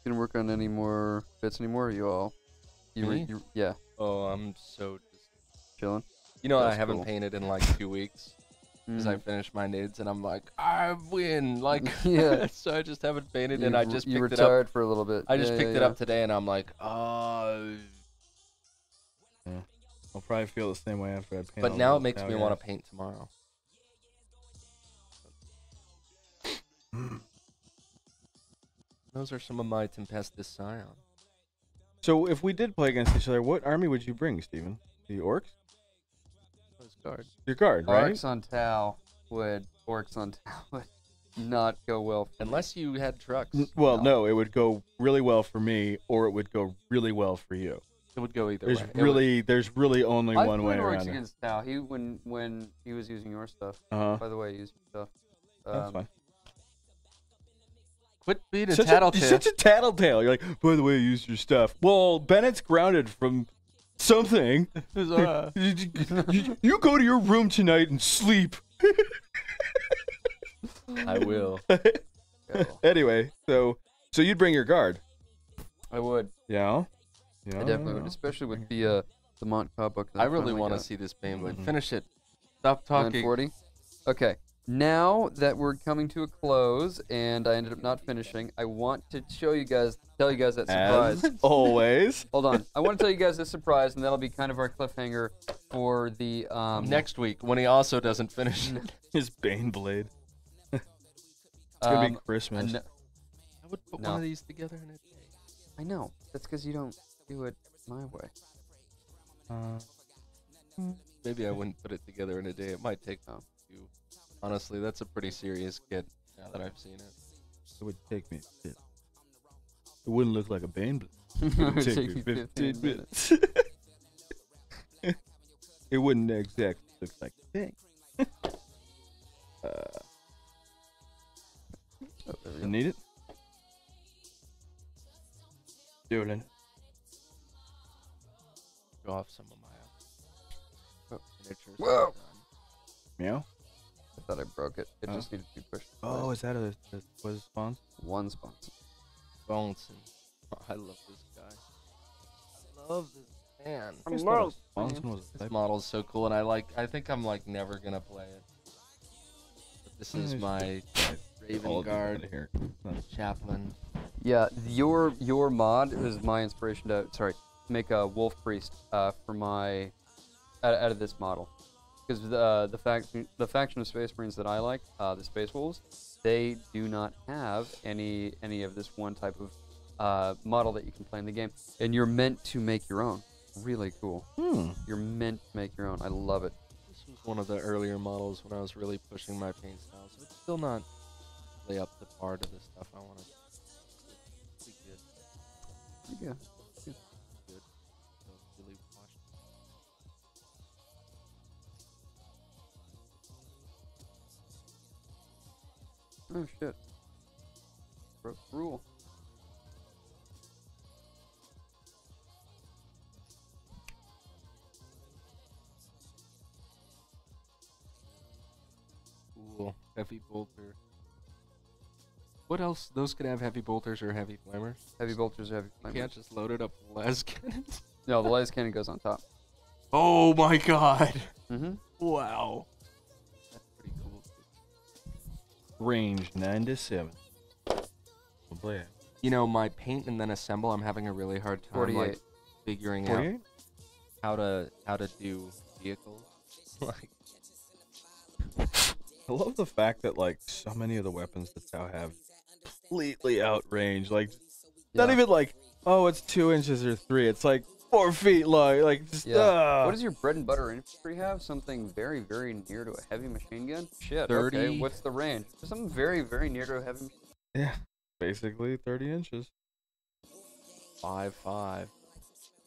You gonna work on any more bits anymore? Or you all?
Me?
Yeah,
oh, I'm so just.
chilling.
You know, I
That's
haven't
cool.
painted in like 2 weeks. because I finished my nids, and I'm like, I win. Like,
Yeah.
so I just haven't painted, and I just
you
picked it up.
retired for a little bit.
I just
Yeah,
picked
yeah,
it
yeah.
up today, and I'm like, oh.
I'll probably feel the same way after I paint.
But now it makes me want to paint tomorrow. Those are some of my Tempestus Scion.
So if we did play against each other, what army would you bring, Steven? The orcs?
Those guards.
Your guard, right?
Orcs on Tau would not go well. For
Unless you had trucks.
Well, no, it would go really well for me, or it would go really well for you.
It would go either
There's
way.
there's really only
I
one way
played orcs
around it.
against Tau. He when he was using your stuff.
Uh-huh.
By the way, he used your stuff.
That's fine.
Quit being a
You're
tattletale.
such a tattletale. You're like, by the way, I used your stuff. Well, Bennett's grounded from something. You go to your room tonight and sleep.
I will.
Anyway, so you'd bring your guard.
I would.
Yeah.
I definitely would, especially with the Mont Cobb book.
I really want to see this paint, but finish it. Stop talking.
940. Okay. Now that we're coming to a close, and I ended up not finishing, I want to tell you guys that surprise.
As always.
Hold on. I want to tell you guys this surprise, and that'll be kind of our cliffhanger for the
Next week, when he also doesn't finish it.
His Bane Blade. It's gonna be Christmas.
I would put one of these together in a day.
I know. That's because you don't do it my way.
Maybe I wouldn't put it together in a day. It might take two. Honestly, that's a pretty serious kit now that I've seen it.
It would take me a bit. It wouldn't look like a Bane Blade. It would take me 15 minutes. It wouldn't exactly look like a thing. You need it? Doing.
Go off some of my miniatures.
Whoa.
Meow?
I thought I broke it. It just needed to be pushed.
Oh, is that was it spawn?
One sponsor.
Bonson. I love this guy. I love this man. This model's so cool, and I think I'm like never gonna play it. But this is my Raven Guard
here.
Chaplain.
Yeah, your mod is my inspiration to make a wolf priest for my out of this model, because the faction of Space Marines that I like, the Space Wolves, they do not have any of this one type of model that you can play in the game, and you're meant to make your own. Really cool. You're meant to make your own. I love it.
This was one of the earlier models when I was really pushing my paint style, so it's still not really up to par to the stuff I want to. Pretty good.
Yeah.
Good. So really washed.
Oh shit. Broke the rule.
Cool. Heavy bolter. What else? Those could have heavy bolters or heavy flamers.
Heavy bolters, heavy
You
flamers.
can't just load it up with las cannons.
No, the las cannon goes on top.
Oh my god!
Mm-hmm.
Wow. That's pretty cool.
Range 9 to 7. We'll play it.
You know, my paint and then assemble, I'm having a really hard time
48.
like figuring
48?
out how to do vehicles. Like,
I love the fact that like so many of the weapons that Tau have completely outrange. Like not even like, oh, it's 2 inches or 3. It's like 4 feet long. Like just
What does your bread and butter infantry have? Something very, very near to a heavy machine gun? Shit.
30.
Okay, what's the range? Something very, very near to a heavy machine gun.
Yeah. Basically 30 inches.
5'5".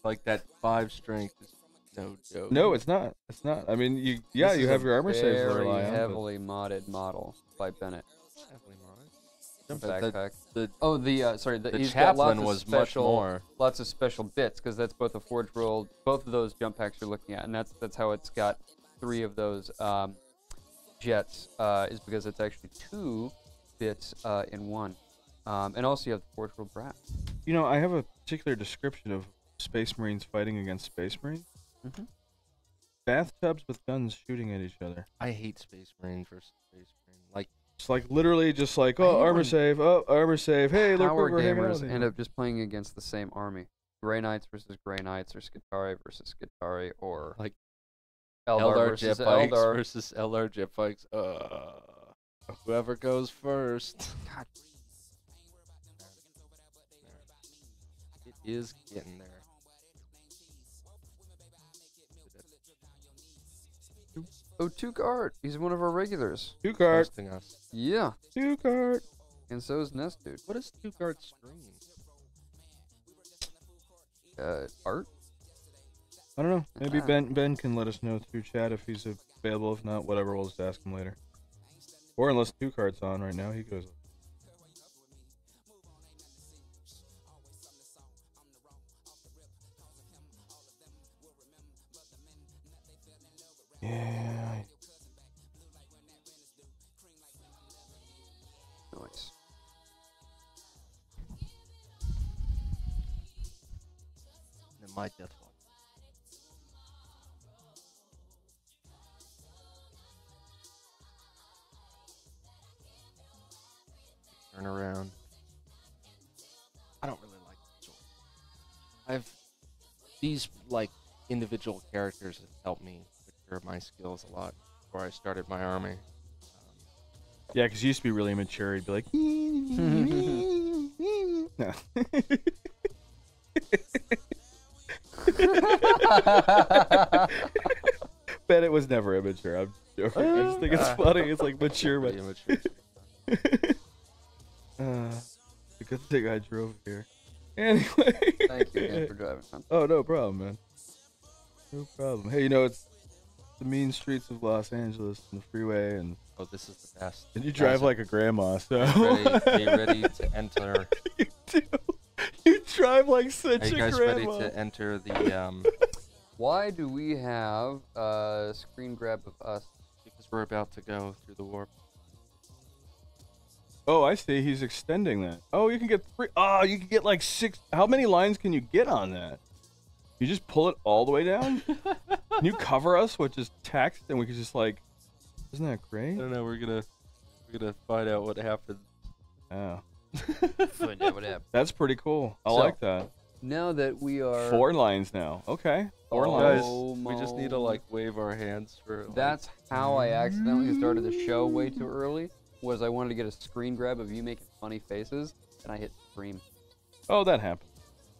Like that 5 strength is no joke.
No, it's not. It's not. I mean, you
This
you
is
have
a
your armor saves to
very
rely on. but-
heavily modded model by Bennett.
Definitely not.
Backpack.
The
He's got lots
Chaplain
of
was
special,
much more.
lots of special bits, because that's both a forge world, both of those jump packs you're looking at, and that's how it's got 3 of those jets, is because it's actually 2 bits in 1. And also you have the forge world brass.
You know, I have a particular description of Space Marines fighting against Space Marines.
Mhm.
bathtubs with guns shooting at each other.
I hate Space Marine versus Space Marine. Like,
It's like literally just like,
I
oh,
hate
armor
when
save, oh, armor save. Hey, look
Power
what we're hanging out
gamers
with.
end up just playing against the same army. Grey Knights versus Grey Knights, or Skitarii versus Skitarii, or
like
Eldar
Eldar
versus
Jetbikes
Eldar.
versus Eldar Jetbikes. Whoever goes first.
God.
It is getting there.
Oh, Tukart. He's one of our regulars.
Two card,
Hosting us.
Yeah.
two card.
And so is Nest Dude.
What is Two-Guard stream?
Art?
I don't know. Maybe
Ah.
Ben can let us know through chat if he's available. If not, whatever, we'll just ask him later. Or unless two cards on right now, he goes. Yeah.
Nice.
And my death one. Turn around. I don't really like the sword. These like individual characters have helped me mature my skills a lot before I started my army.
Yeah, because you used to be really immature. He'd be like, no. Bennett was never immature. I'm joking. I just think it's funny. It's like mature, but
Pretty immature.
it's a good thing I drove here. Anyway.
Thank you again for driving, man.
Oh, no problem, man. No problem. Hey, you know, it's the mean streets of Los Angeles and the freeway, and
Oh, this is the best.
you drive like a grandma, so.
Be ready to enter.
You do. You drive like such
Are you
a
guys
grandma.
ready to enter the
Why do we have a screen grab of us?
because we're about to go through the warp.
Oh, I see. He's extending that. Oh, you can get 3. Oh, you can get like 6. How many lines can you get on that? You just pull it all the way down? Can you cover us with just text and we could just like. Isn't that
I
great?
don't know. We're gonna find out what happened.
Oh.
Find out what happened.
That's pretty cool. I
So,
like that.
Now that we are
4 lines now. Okay. 4
Oh,
lines.
Guys, we just need to like wave our hands for. Like,
That's how I accidentally started the show way too early. Was I wanted to get a screen grab of you making funny faces, and I hit stream.
Oh, that happened.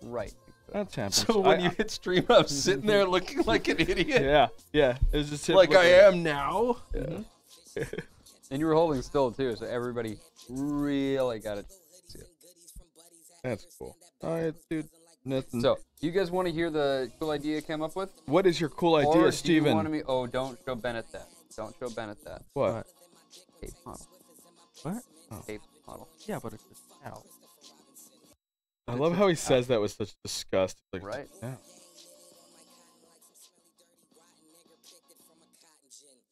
Right.
That's happened.
So when you hit stream, I was sitting there looking like an idiot.
Yeah, yeah. It was just
Like I am now.
Yeah.
And you were holding still too, so everybody really got it.
That's cool. Alright, dude. Nothing.
So, you guys want to hear the cool idea I came up with?
What is your cool
Or
idea,
do
Steven?
you want me? Oh, don't show Bennett that. Don't show Bennett that.
What?
Cape model.
What?
Cape model.
Yeah, but it's a cow.
I love how he says that with such disgust. Like,
Right.
Yeah.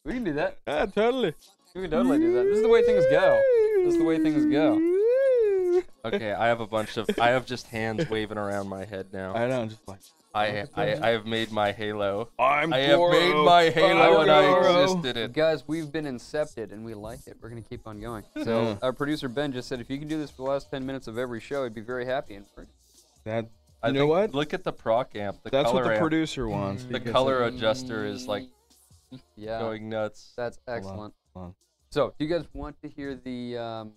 We can do that.
Ah, totally.
We can totally do that. This is the way things go. This is the way things go.
Okay, I have just hands waving around my head now.
I know, just like.
I have made my halo.
I
have made my halo and I existed it.
Guys, we've been incepted and we like it. We're going to keep on going. So, our producer Ben just said if you can do this for the last 10 minutes of every show, I'd be very happy. And
That.
I
You know
think-
what?
Look at the proc amp. The
That's
color
what the
amp.
producer wants.
The
because
color
of-
adjuster is like
yeah,
going nuts.
that's excellent.
hold on.
So, do you guys want to hear the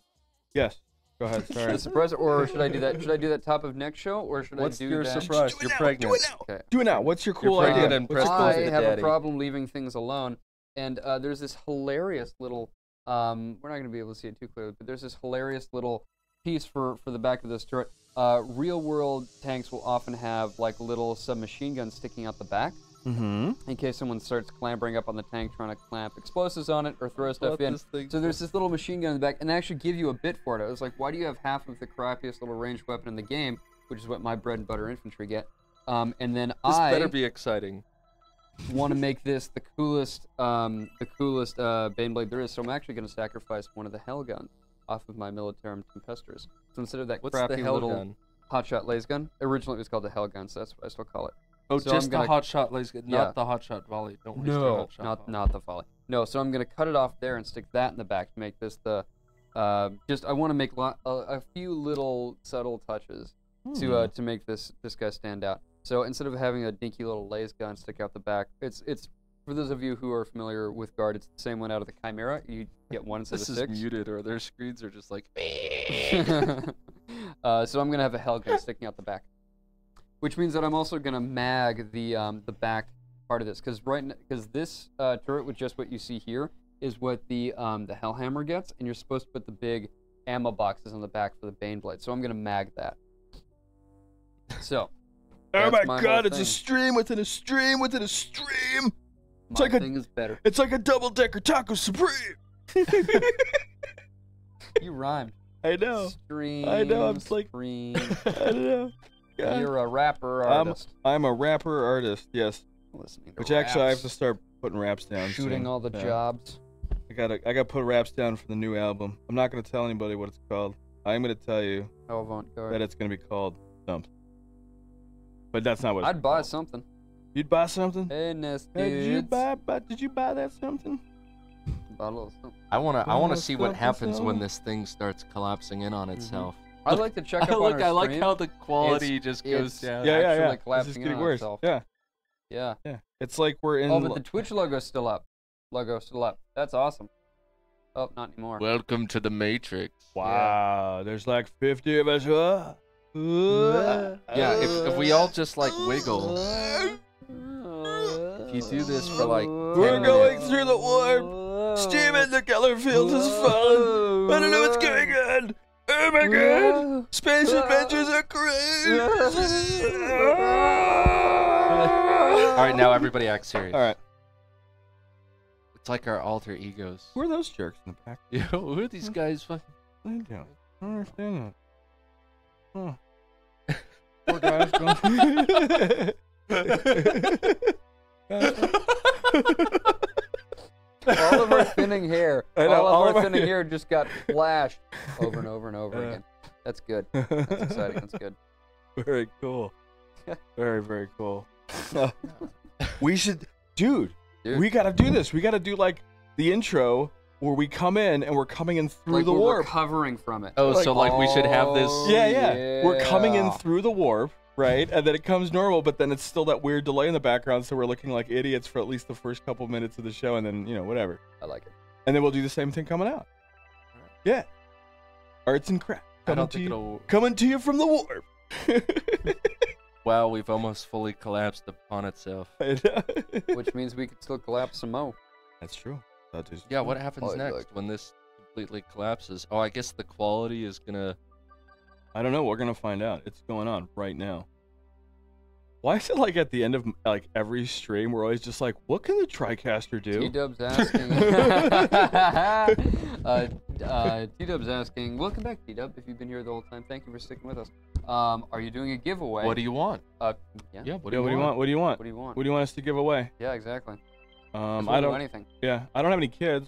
Yes. Go ahead. Sorry.
the surprise, or should I do that? Should I do that top of next show, or should
What's
I do
your
that?
surprise?
Do it
You're
now,
pregnant.
Do it now.
Okay.
Do it now. What's your cool
pregnant
idea?
and
What's your
Preston
cool
I
to
idea?
have a
daddy.
problem leaving things alone, and there's this hilarious little. We're not going to be able to see it too clearly, but there's this hilarious little piece for the back of this turret. Real world tanks will often have like little submachine guns sticking out the back
Mm-hmm.
in case someone starts clambering up on the tank trying to clamp explosives on it or throw stuff in. So there's this little machine gun in the back, and they actually give you a bit for it. I was like, why do you have half of the crappiest little ranged weapon in the game, which is what my bread and butter infantry get? And then
This
I
better be exciting.
want to make this the coolest Baneblade there is. So I'm actually going to sacrifice one of the Hell guns off of my Militarum Tempestors. So instead of that
What's
crappy
the hell
little
gun?
hotshot laser gun, originally it was called the Hell gun, so that's what I still call it.
Oh,
So
just
I'm
the
gonna-
hot shot laser gun,
Yeah.
not the hot shot volley. Don't waste your hot shot volley.
not the volley. No, so I'm gonna cut it off there and stick that in the back to make this the. I want to make a few little subtle touches to make this guy stand out. So instead of having a dinky little laser gun stick out the back, it's for those of you who are familiar with Guard, it's the same one out of the Chimera. You get one instead
This
of
is
6.
muted, or their screens are just like.
So I'm gonna have a hell gun sticking out the back, which means that I'm also gonna mag the back part of this, because this turret with just what you see here is what the Hellhammer gets, and you're supposed to put the big ammo boxes on the back for the Baneblade. So I'm gonna mag that. So.
Oh
that's
my
whole
god, it's a
thing.
stream within a stream within a stream. It's
My
like a-
thing is better.
It's like a double-decker taco supreme.
You rhymed.
I know.
Stream.
I know, I'm like-
Stream.
I don't know. God.
You're a rapper artist.
I'm a rapper artist, yes.
Listening to
Which actually I have
raps,
to start putting raps down.
shooting
soon.
all the
Yeah.
jobs.
I gotta put raps down for the new album. I'm not gonna tell anybody what it's called. I'm gonna tell you
How avant-garde.
that it's gonna be called something. But that's not what it's
I'd buy
called.
something.
You'd buy something?
Hey, Nest
Hey, did you
dudes.
did you buy that something?
Buy a little something.
I wanna
Well,
see what
something,
happens when
something.
this thing starts collapsing in on itself.
I'd like to check up on
Look,
our
I like
stream.
how the quality just
it's-
goes down.
Yeah, yeah,
actually
yeah. It's
collapsing
just
in
getting
on
worse.
itself.
Yeah,
Yeah.
yeah. It's like we're in.
Oh, but the Twitch logo's still up. Logo's still up. That's awesome. Oh, not anymore.
Welcome to the Matrix.
Wow, there's like 50 of us. Huh?
Yeah, if we all just like wiggle, if you do this for like 10
We're going
minutes,
through the warp. Steam in the Keller fields is fun. I don't know what's going on. Oh my god. Space adventures are crazy.
all right, now everybody act serious.
All right.
It's like our alter egos.
Who are those jerks in the back?
Yo, who are these guys? Fucking.
What are you doing? I don't understand that. Huh. Poor guys going.
All of our thinning hair.
I know,
all of our thinning hair just got flashed over and over and over
Yeah.
again. That's good. That's exciting. That's good.
Very cool. Very, very cool. We should, dude, we gotta do this. We gotta do like the intro where we come in and we're coming in through
Like
the
we're
warp.
recovering from it.
Oh, so like we should have this.
Oh,
Yeah, yeah. We're coming in
yeah.
through the warp, right? And then it comes normal, but then it's still that weird delay in the background, so we're looking like idiots for at least the first couple minutes of the show, and then, you know, whatever.
I like it.
And then we'll do the same thing coming out. Yeah. Arts and crafts.
I
Coming
don't
to
think
you,
it'll.
coming to you from the warp.
Wow, we've almost fully collapsed upon itself.
Which means we could still collapse some more.
That's true. That is
Yeah, what happens
Oh,
next
like-
when this completely collapses? Oh, I guess the quality is gonna.
I don't know. We're gonna find out. It's going on right now. Why is it like at the end of like every stream we're always just like, what can the TriCaster do?
T-Dub's asking. T-Dub's asking. Welcome back, T-Dub. If you've been here the whole time, thank you for sticking with us. Are you doing a giveaway?
What do you want?
Yeah.
Yeah, what
Yeah,
do
what do
you
you want? What do you want?
What do you want?
What do you want us to give away?
Yeah, exactly. 'Cause
I
we'll do
don't.
anything.
Yeah, I don't have any kids,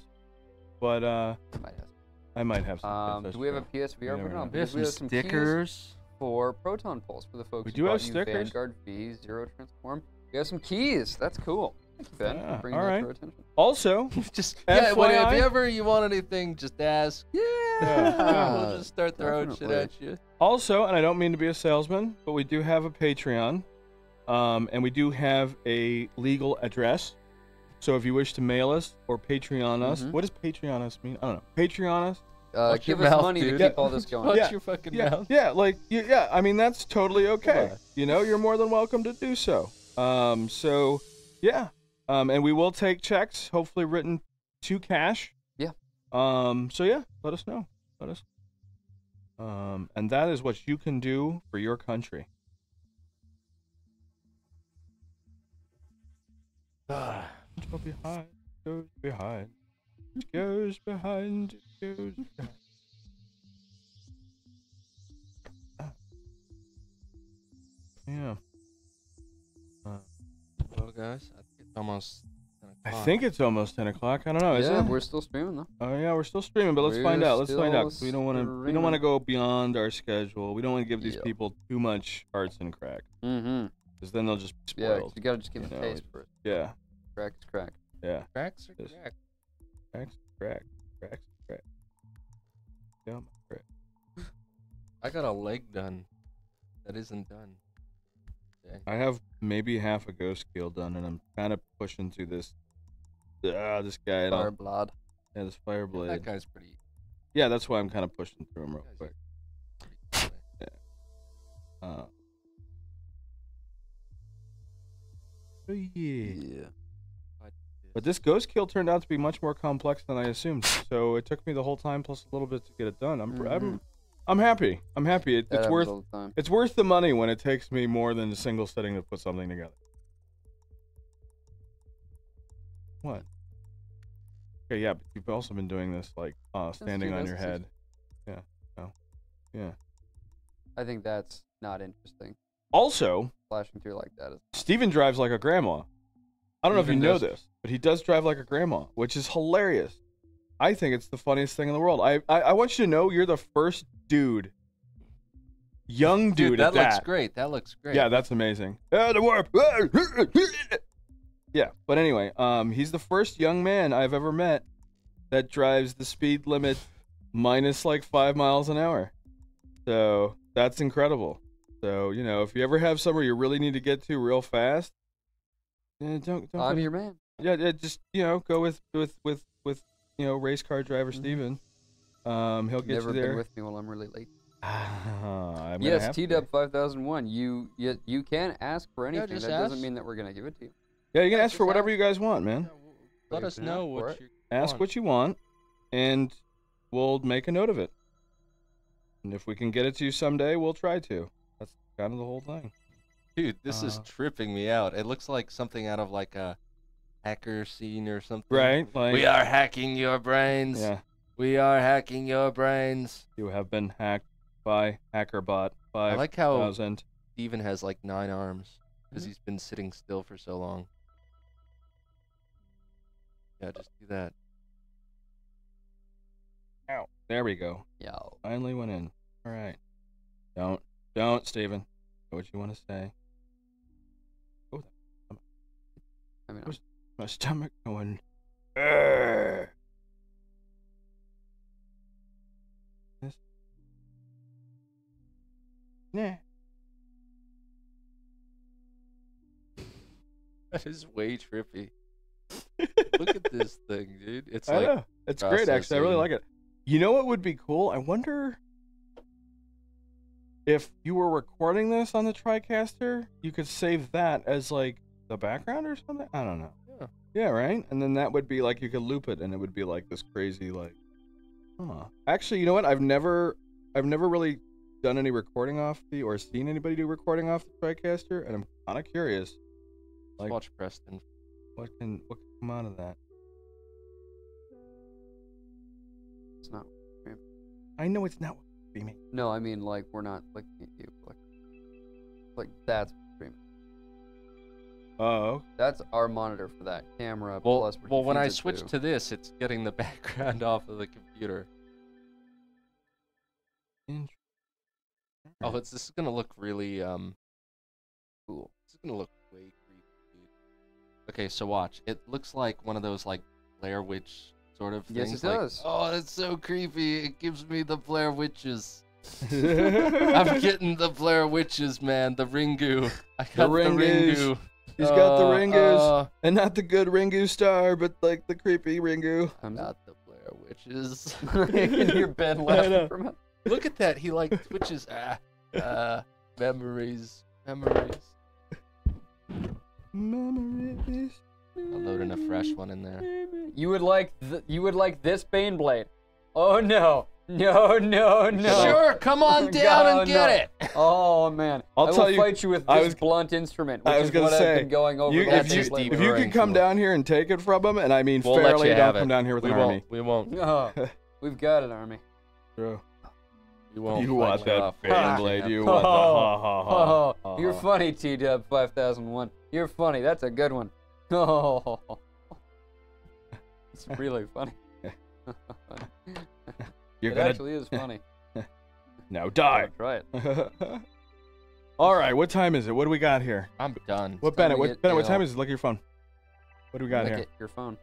but
Might have.
I might have some. kids,
Do we have a
that's true.
PSVR
You never
button on?
know.
We have
Because
some
keys
stickers.
for Proton Pulse for the folks
We
who
do
bought
have
you
stickers.
Vanguard V Zero Transform. We have some keys. That's cool. Thank you, Ben,
Yeah,
for bringing
all
that
right.
to our attention.
Also,
Just yeah. What, if
FYI?
ever you want anything, just ask. Yeah.
Yeah.
We'll just start throwing shit at you.
also, and I don't mean to be a salesman, but we do have a Patreon, and we do have a legal address. So if you wish to mail us or Patreon us,
Mhm.
what does Patreon us mean? I don't know. Patreon us.
Watch
Give
your
us
mouth,
money
dude.
to keep all this going.
Watch
Yeah.
your fucking
Yeah,
mouth.
yeah, like yeah. I mean that's totally okay.
on.
You know, you're more than welcome to do so. So yeah, and we will take checks, hopefully written to cash.
Yeah.
So yeah, let us know. Let us. And that is what you can do for your country. Go behind, goes behind, it goes behind, it goes behind. Yeah.
Well, guys, I think it's almost 10
I
o'clock.
think it's almost 10 o'clock. I don't know. Is
Yeah,
it?
we're still streaming though.
Oh yeah, we're still streaming, but let's
We're
find out. Let's find out. 'cause
still
We don't want to. We don't want to go beyond our schedule. We don't want to give these
Yeah.
people too much arts and crack.
Mm-hmm.
because then they'll just be
Yeah, 'cause
spoiled.
you gotta just give
you
them
know,
taste first.
Yeah,
Crack is crack.
yeah.
Cracks or
Yes.
crack?
Cracks. Yeah, crack.
I got a leg done. That isn't done. Okay.
I have maybe half a ghost kill done, and I'm kind of pushing through this. This guy.
Fire blood.
Yeah, this fire blade.
That guy's pretty.
Yeah, that's why I'm kind of pushing through him real
Guy's
quick.
pretty
Oh yeah. But this ghost kill turned out to be much more complex than I assumed. So it took me the whole time plus a little bit to get it done. I'm happy. I'm happy.
That
It's
happens
worth
all the time.
it's worth the money when it takes me more than a single sitting to put something together. What? Okay, yeah, but you've also been doing this like standing on your head. Yeah. No. Yeah.
I think that's not interesting.
Also,
Flashing through like that is.
Steven drives like a grandma. I don't know if you
Steven
know
does.
this, but he does drive like a grandma, which is hilarious. I think it's the funniest thing in the world. I want you to know you're the first dude, young dude,
that
at that.
looks great. That looks great.
Yeah, that's amazing. The warp. Yeah, but anyway, he's the first young man I've ever met that drives the speed limit minus like 5 miles an hour. So that's incredible. So, you know, if you ever have somewhere you really need to get to real fast, don't
I'm
put-
your man.
yeah, just, you know, go with you know, race car driver Steven. He'll get
Never
you there.
been with me while I'm really late.
I'm gonna
Yes,
have to.
TDub 5001. You can ask for anything.
just
That doesn't
ask.
mean that we're gonna give it to you.
Yeah, you can
Yeah,
ask for
just
whatever
ask.
you guys want, man.
Let
You
us
can
know
ask for
what
it.
you
Ask
want.
what you want, and we'll make a note of it. And if we can get it to you someday, we'll try to. That's kind of the whole thing.
Dude, this is
Uh,
tripping me out. It looks like something out of like a hacker scene or something.
Right? Like,
We are hacking your brains.
yeah,
We are hacking your brains.
you have been hacked by HackerBot
I like how
5000.
Steven has like 9 arms because he's been sitting still for so long. Yeah, just do that.
Ow. There we go.
Yo.
Finally went in. All right. Don't, Steven. Know what you want to say? Oh,
I mean,
Who's- my stomach going. "Urgh." This. Nah.
That is way trippy. Look at this thing, dude. It's
I
like
know. It's great, actually. I really
processing.
like it. You know what would be cool? I wonder if you were recording this on the TriCaster, you could save that as like the background or something. I don't know.
Yeah.
Yeah, right. And then that would be like you could loop it, and it would be like this crazy like. Huh. Actually, you know what? I've never really done any recording off the or seen anybody do recording off the TriCaster, and I'm kind of curious. Like,
watch Preston.
what can come out of that?
it's not.
I know it's not what streaming.
No, I mean like we're not looking at you. Like that's streaming.
Oh.
That's our monitor for that camera.
Well,
plus what
well,
she
when I
feeds it
switch to this, it's getting the background off of the computer. Oh, this is gonna look really cool. This is gonna look way creepy, dude. Okay, so watch. It looks like one of those like Blair Witch sort of
Yes,
things.
it
like,
does.
Oh, it's so creepy. It gives me the Blair Witches. I'm getting the Blair Witches, man. The Ringu. I got the
Ringus.
Ringu.
He's got the Ringus, and not the good Ringu star, but like the creepy Ringu.
I'm
Not the Blair Witches.
in your bed
know.
laughing from it.
Look at that. He like twitches. Memories.
Memories.
I'll load in a fresh one in there.
You would like this Baneblade. Oh no. No.
Sure, come on down
Oh,
and get
no.
it.
Oh man.
I'll
I will
tell you-
fight you with
I
this
was-
blunt instrument, which
I was
is
gonna
what
say,
I've been going over
You,
the
if
last
you,
days lately.
if you can come down here and take it from him, and I mean
We'll let
fairly,
you
don't
have
come
it.
down here with
We
an
won't.
army.
We won't.
Oh, we've got an army.
True.
You won't.
You
fight
want
it
that
off.
Baneblade, you
Oh.
want the ha ha ha.
Oh, you're funny, TDub 5001. You're funny. That's a good one. Oh, it's really funny.
You're
It
gonna
actually is funny.
now die.
Try it.
All right, what time is it? What do we got here?
I'm done.
What
time
Bennett?
to
What
get
Bennett? What
ill.
time is it? Look at your phone. What do we got
Look
here?
at your phone.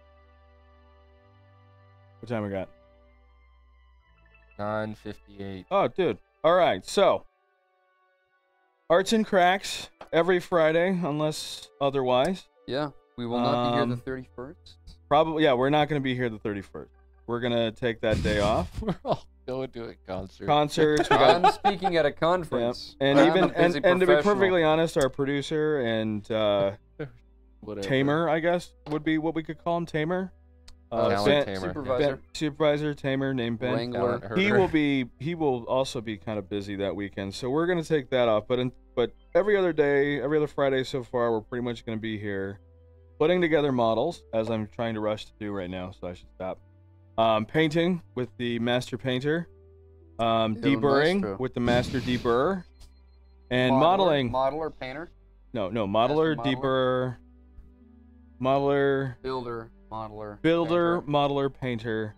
What time we got?
9:58.
Oh, dude. All right, so Arts and Kraks every Friday, unless otherwise.
Yeah, we will not be here the
Um,
31st.
Probably, yeah. We're not going to be here the 31st. We're gonna take that day off.
We're all going to a concert.
Concerts. We got
I'm speaking at a conference.
and
I'm
even
a busy
and to be
professional.
perfectly honest, our producer and
Whatever.
Tamer, I guess, would be what we could call him. Tamer.
Talent
Ben-
Tamer.
Supervisor.
Supervisor Tamer named Ben.
Wrangler.
Talent
He
herder.
will also be kind of busy that weekend, so we're gonna take that off. But every other day, every other Friday so far, we're pretty much gonna be here, putting together models, as I'm trying to rush to do right now, so I should stop. Painting with the master painter, deburring
maestro.
with the master deburrer, and
Modeler-
modeling.
Modeler, painter,
No, modeler,
Master modeler?
deburrer, modeler,
builder, modeler,
builder,
painter.
modeler, painter,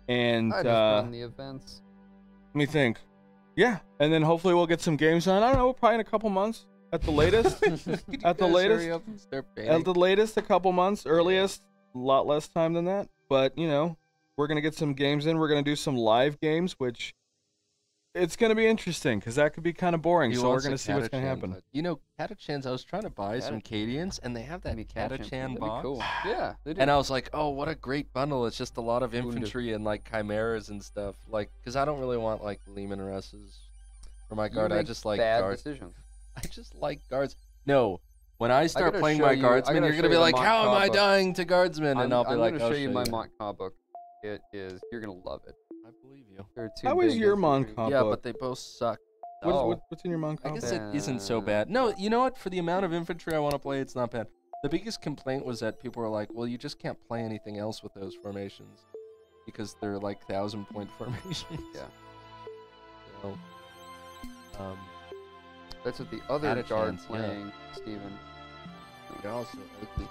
and
I just run the events.
let me think. Yeah, and then hopefully we'll get some games on. I don't know, probably in a couple months at the latest. At the latest, at the latest, a couple months. Earliest, a lot less time than that. But you know, we're gonna get some games in. We're gonna do some live games, which it's gonna be interesting because that could be kind of boring.
He
So we're
wants
gonna
a
see what's gonna
Catachan,
happen.
but, you know, Catachans, I was trying to buy some Cadians, and they have that Catachan
That'd be
box.
cool. Yeah, they do.
And I was like, oh, what a great bundle. It's just a lot of infantry and, like, chimeras and stuff. Like, because I don't really want, like, Lehman Russes for my
You
guard. I
make
just like
bad
guards.
decisions.
I just like guards. No, when I start
gotta
playing
show
my
you- I
guardsmen,
gotta
you're
show
going to be
you the
like, how am
Montclair
I
book.
dying to guardsmen? And I'll be like,
I'm
I'll
gonna show you my
you.
Montclair book. It is. You're gonna love it.
I believe you.
There are two
How is
big
your
infantry-
Montclair
Yeah,
book?
but they both suck.
What's in your
I
Montclair?
guess it isn't so bad. No, you know what? For the amount of infantry I want to play, it's not bad. The biggest complaint was that people were like, well, you just can't play anything else with those formations because they're like 1,000-point formations.
Yeah.
So,
That's what the other
Had a
guard
chance, yeah.
playing, Steven.
they're also ugly.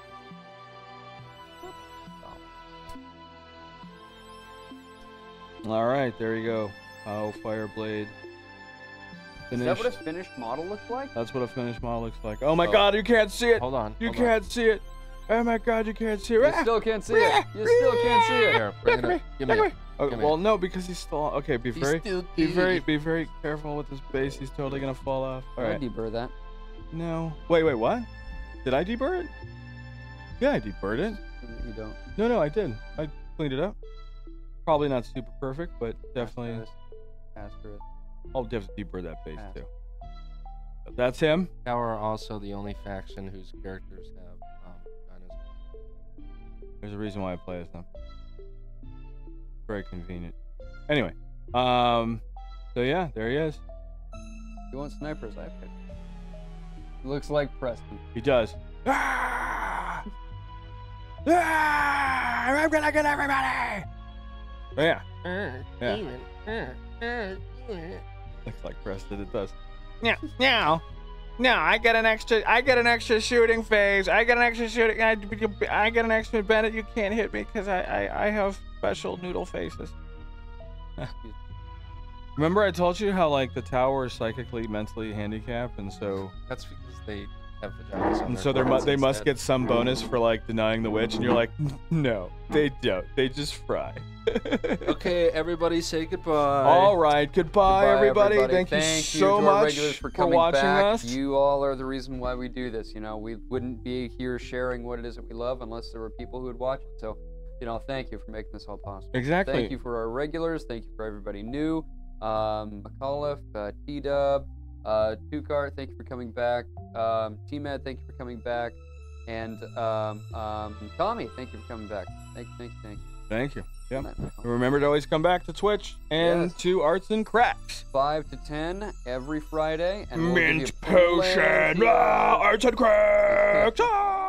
All right, there you go. Oh, Fireblade.
Is
Finished.
that what a finished model looks like?
That's what a finished model looks like. Oh my
Oh.
God, you can't see it.
Hold on.
You
hold on.
can't see it. Oh my God, you can't see it.
You still can't see it. You still can't see it.
Here, bring it up. Give me it.
Oh,
Come
well,
here.
no, because he's still okay. Be
He's
very,
still
be very,
good.
be very careful with his base. He's totally gonna fall off. All
I'll
right.
deburr that.
No. Wait, what? Did I deburr it? Yeah, I deburred it.
You don't.
No, I did. I cleaned it up. Probably not super perfect, but definitely.
Asterisk.
I'll definitely deburr that base
Asterisk.
too. That's him.
Now are also the only faction whose characters have dinosaurs.
There's a reason why I play as them. Very convenient. Anyway, so yeah, there he is.
You want snipers? I pick. He looks like Preston.
He does. Ah! Ah! I'm gonna get everybody. Oh, yeah, yeah. Looks like Preston. It does. Now, I get an extra shooting phase. I get an extra shooting. I get an extra Bennett. You can't hit me because I have special noodle faces. Remember I told you how like the tower is psychically, mentally handicapped, and so
That's because they have vaginas on
and
their
so
foreheads
they must
instead.
get some bonus for like denying the witch, and you're like, no, they don't. They just fry.
Okay, everybody say goodbye.
All right, goodbye, everybody. Thank you so
to our
much
regulars for
for
coming
watching
back.
us.
You all are the reason why we do this. You know, we wouldn't be here sharing what it is that we love unless there were people who would watch it. So, you know, thank you for making this all possible.
Exactly.
Thank you for our regulars. Thank you for everybody new. McAuliffe, T-Dub, Tukar, thank you for coming back. T-Med, thank you for coming back. And Tommy, thank you for coming back. Thank you.
Thank you. Yep.
Night.
And remember to always come back to Twitch and
Yes.
to Arts and Kraks.
5 to 10 every Friday. And we'll give you
Mint
plenty
potion.
of-
Arts and Kraks. Ah!